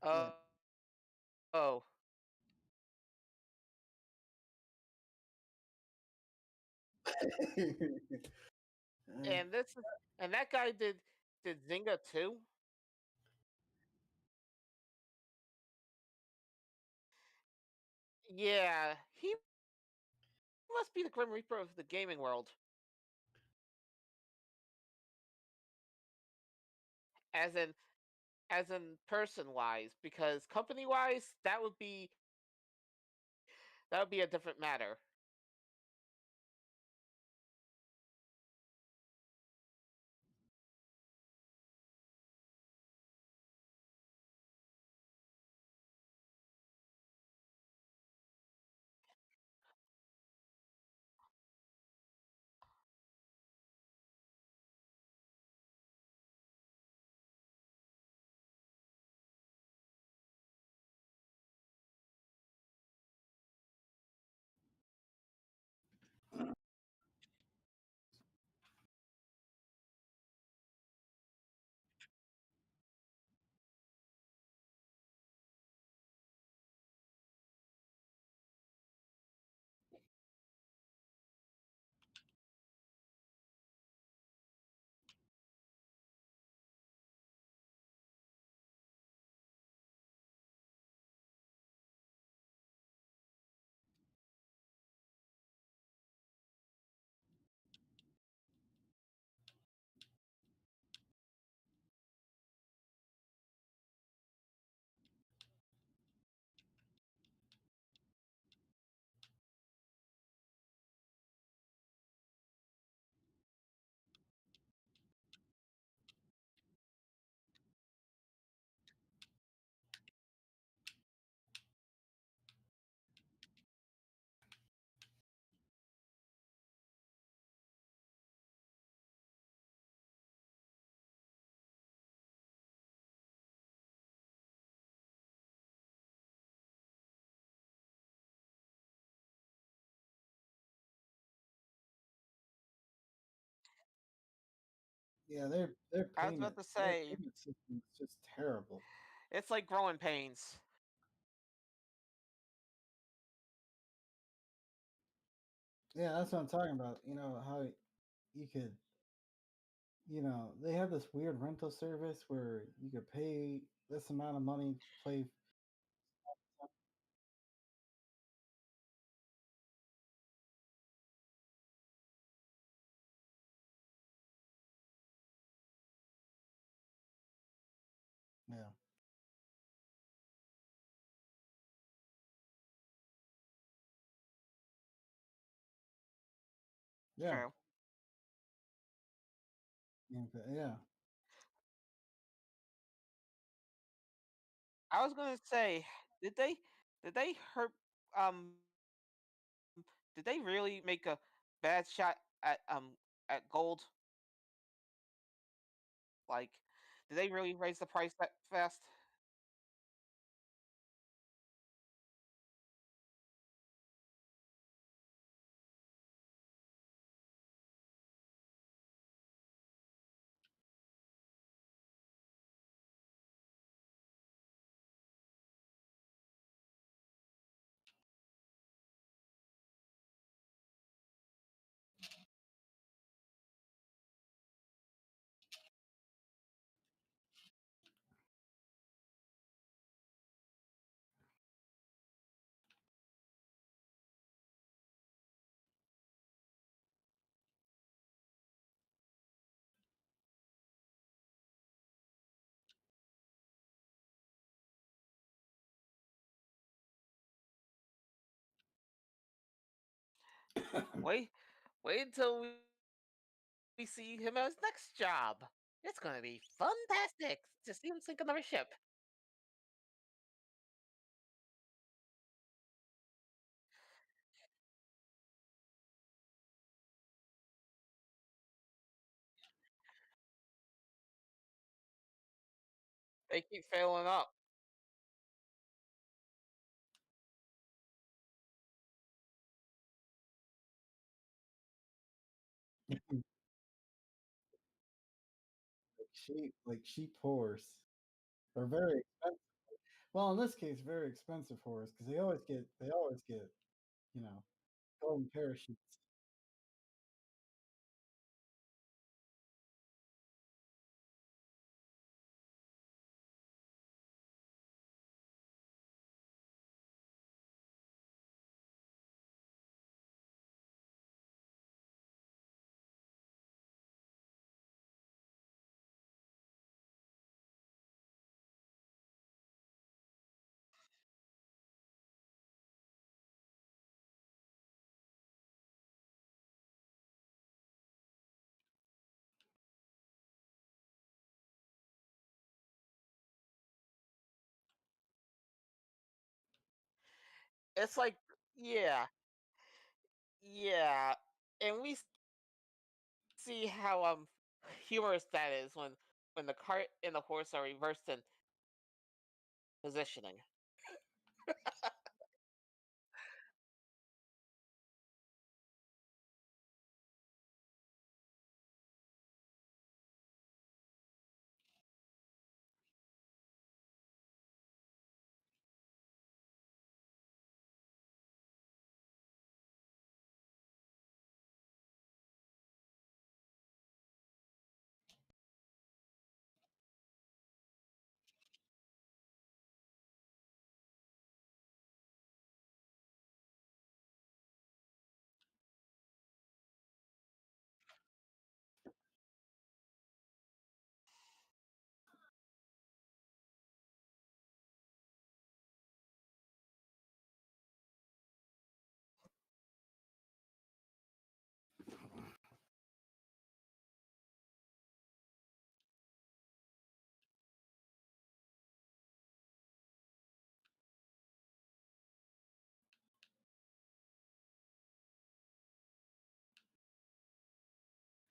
Yeah. Oh, oh, Uh, and this is and that guy did Zynga too. Yeah, he must be the Grim Reaper of the gaming world, as in person wise, because company wise, that would be a different matter. yeah, I was about to their say payment system is just terrible. it's like growing pains. Yeah, that's what I'm talking about. You know how you could, they have this weird rental service where you could pay this amount of money to play. Yeah, yeah, True. yeah. I was gonna say, did they did they hurt um did they really make a bad shot at gold? Like, did they really raise the price that fast? Wait, wait until we see him at his next job. It's gonna be fantastic to see him sink another ship. They keep failing up. Like sheep horse. Or very expensive. Well, in this case, very expensive horse because they always get, you know, golden parachutes. It's like, yeah, yeah, and see how humorous that is when the cart and the horse are reversed in positioning.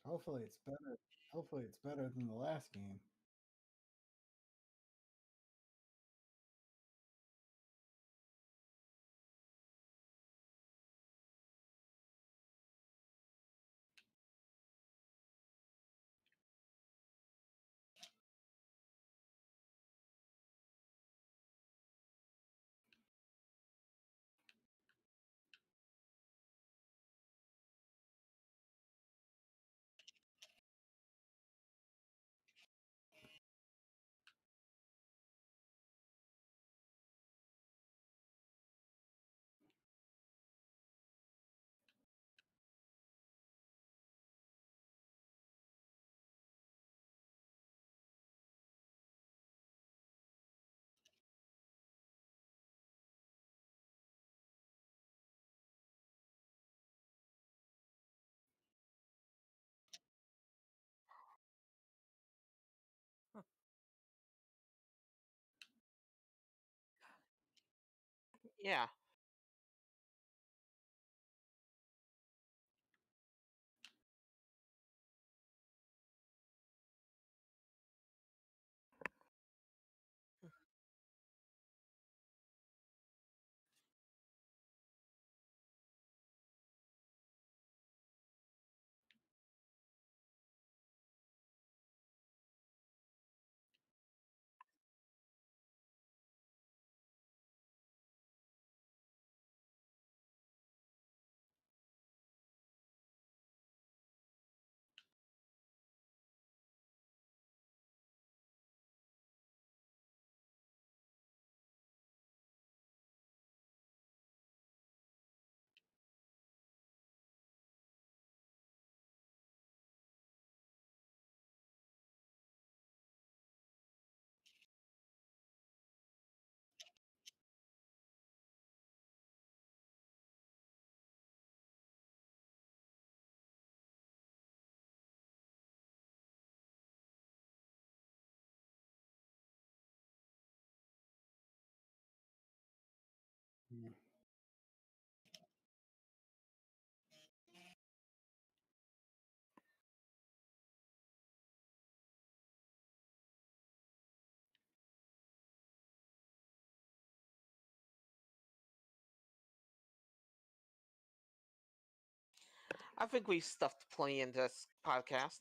Hopefully it's better. Hopefully it's better than the last game. Yeah, Mm. I think we stuffed plenty in this podcast.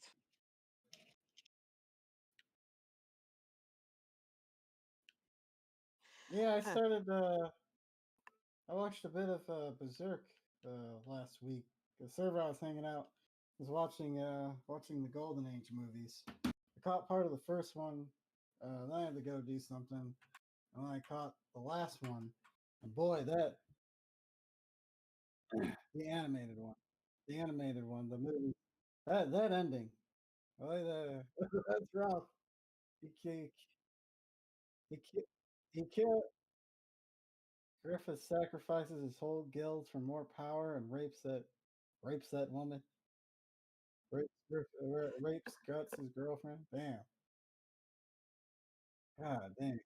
Yeah, I Huh. started. I watched a bit of Berserk last week. The server I was hanging out was watching the Golden Age movies. I caught part of the first one. Then I had to go do something, and then I caught the last one. And boy, that the animated one, the movie, that ending, boy, that's rough. He ki- he ki- he killed. Griffith sacrifices his whole guild for more power and rapes that woman. Rapes Guts' girlfriend. Damn. God dang.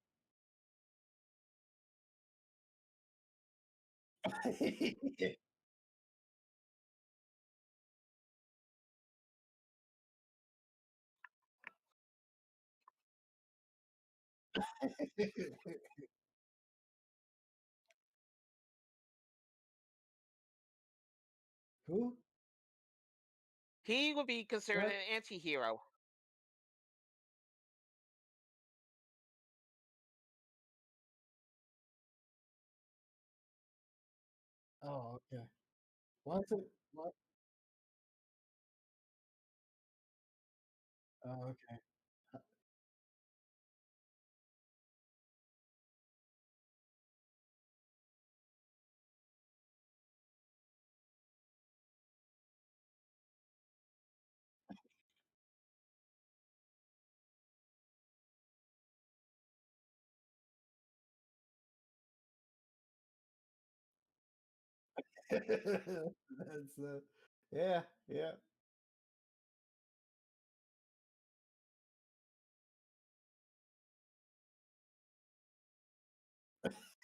Who? He would be considered What? an anti-hero. Oh, okay. What's it? What? Oh, okay. That's yeah, yeah.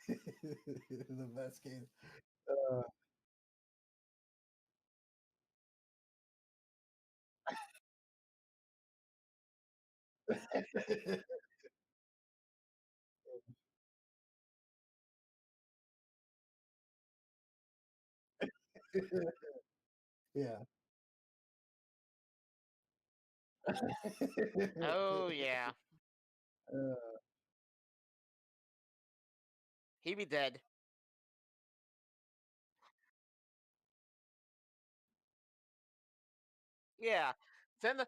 The best case. Uh, yeah. Oh yeah, Uh, he'd be dead. Yeah. Then the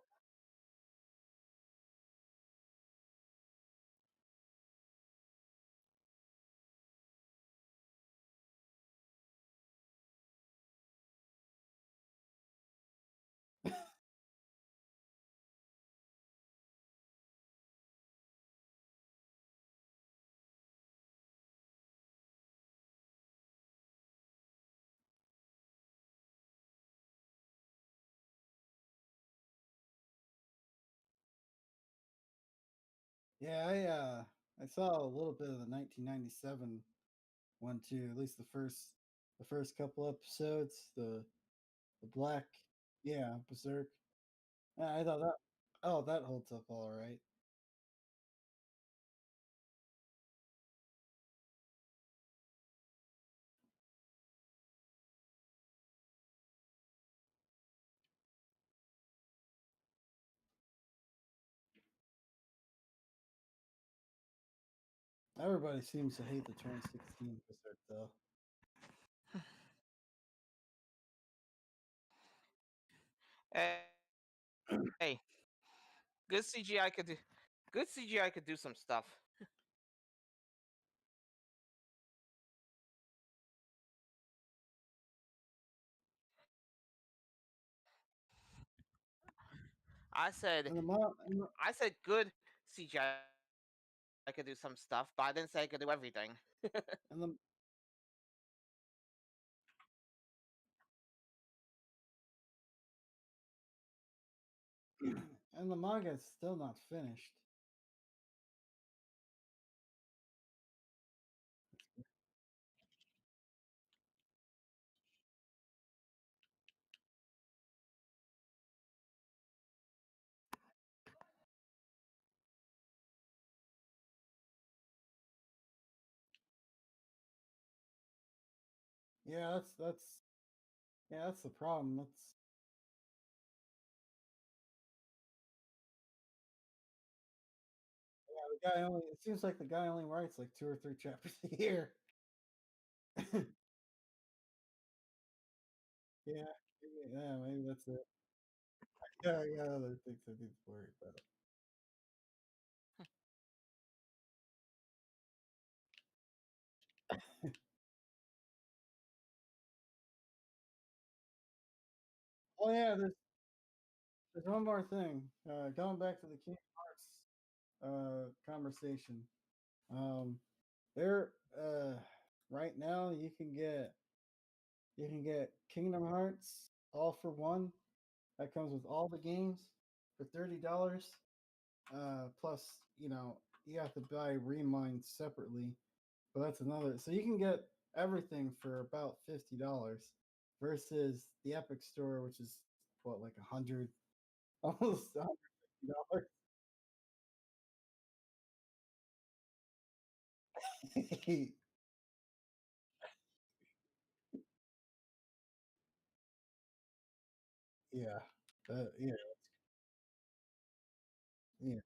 yeah, I saw a little bit of the 1997 one too. At least the first couple episodes. The black, yeah, Berserk. Yeah, I thought that. Oh, that holds up all right. Everybody seems to hate the 2016 Berserk though. hey, hey, good CGI could do. Good CGI could do some stuff. I said, And the mom I said good CGI could do some stuff, but I didn't say I could do everything. and the and the manga is still not finished. Yeah, that's the problem. That's yeah, the guy only it seems like the guy only writes like 2 or 3 chapters a year. Yeah, maybe that's it. Yeah, I got other things I need to worry about. Oh, yeah, there's one more thing, going back to the Kingdom Hearts, conversation. Um, there, right now you can get Kingdom Hearts all for one. That comes with all the games for $30. Plus, you have to buy Remind separately, but that's another. So you can get everything for about $50 versus the Epic Store, which is what, like 100, almost $150. Yeah, yeah, yeah.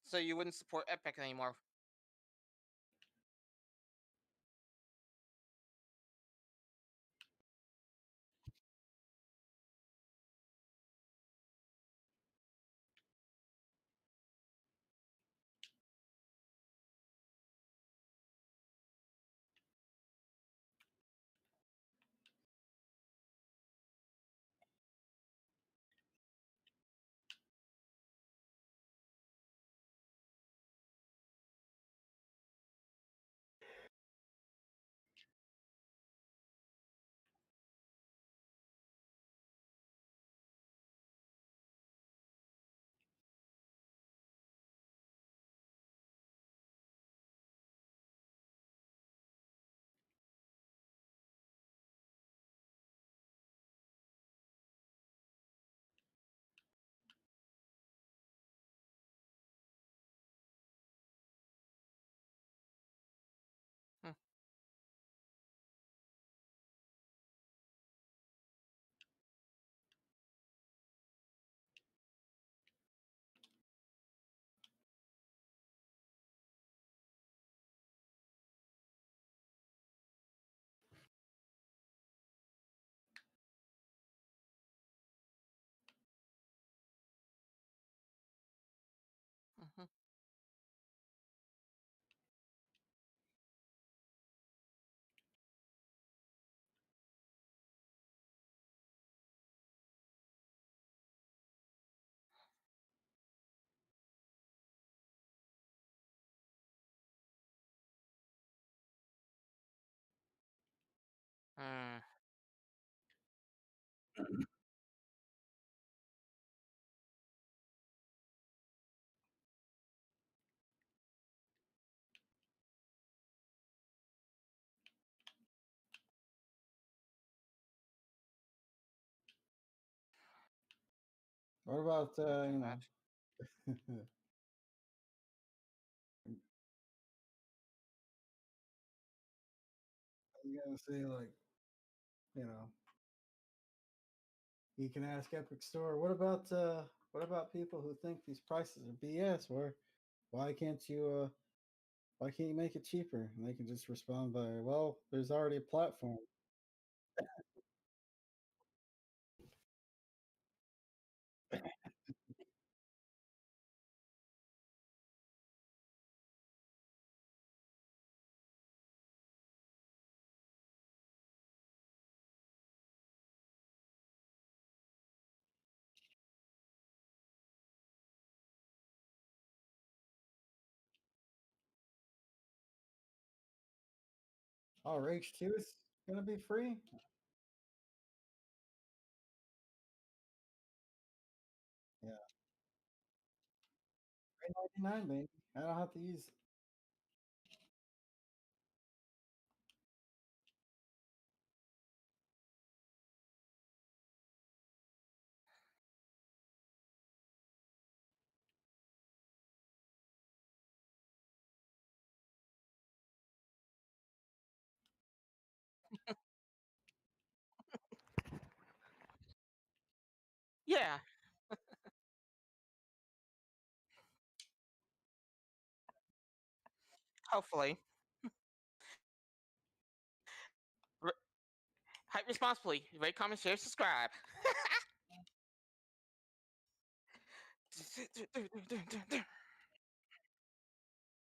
So you wouldn't support Epic anymore. Hmm. Mhm. Mm. What about Imagine that. I was gonna say, like, you know, you can ask Epic Store. What about people who think these prices are BS? Why can't you why can't you make it cheaper? And they can just respond by, well, there's already a platform. Oh, Rage 2 is gonna be free? Yeah. $3.99, baby. I don't have to use Hopefully. R Hype responsibly. Rate, comment, share, subscribe.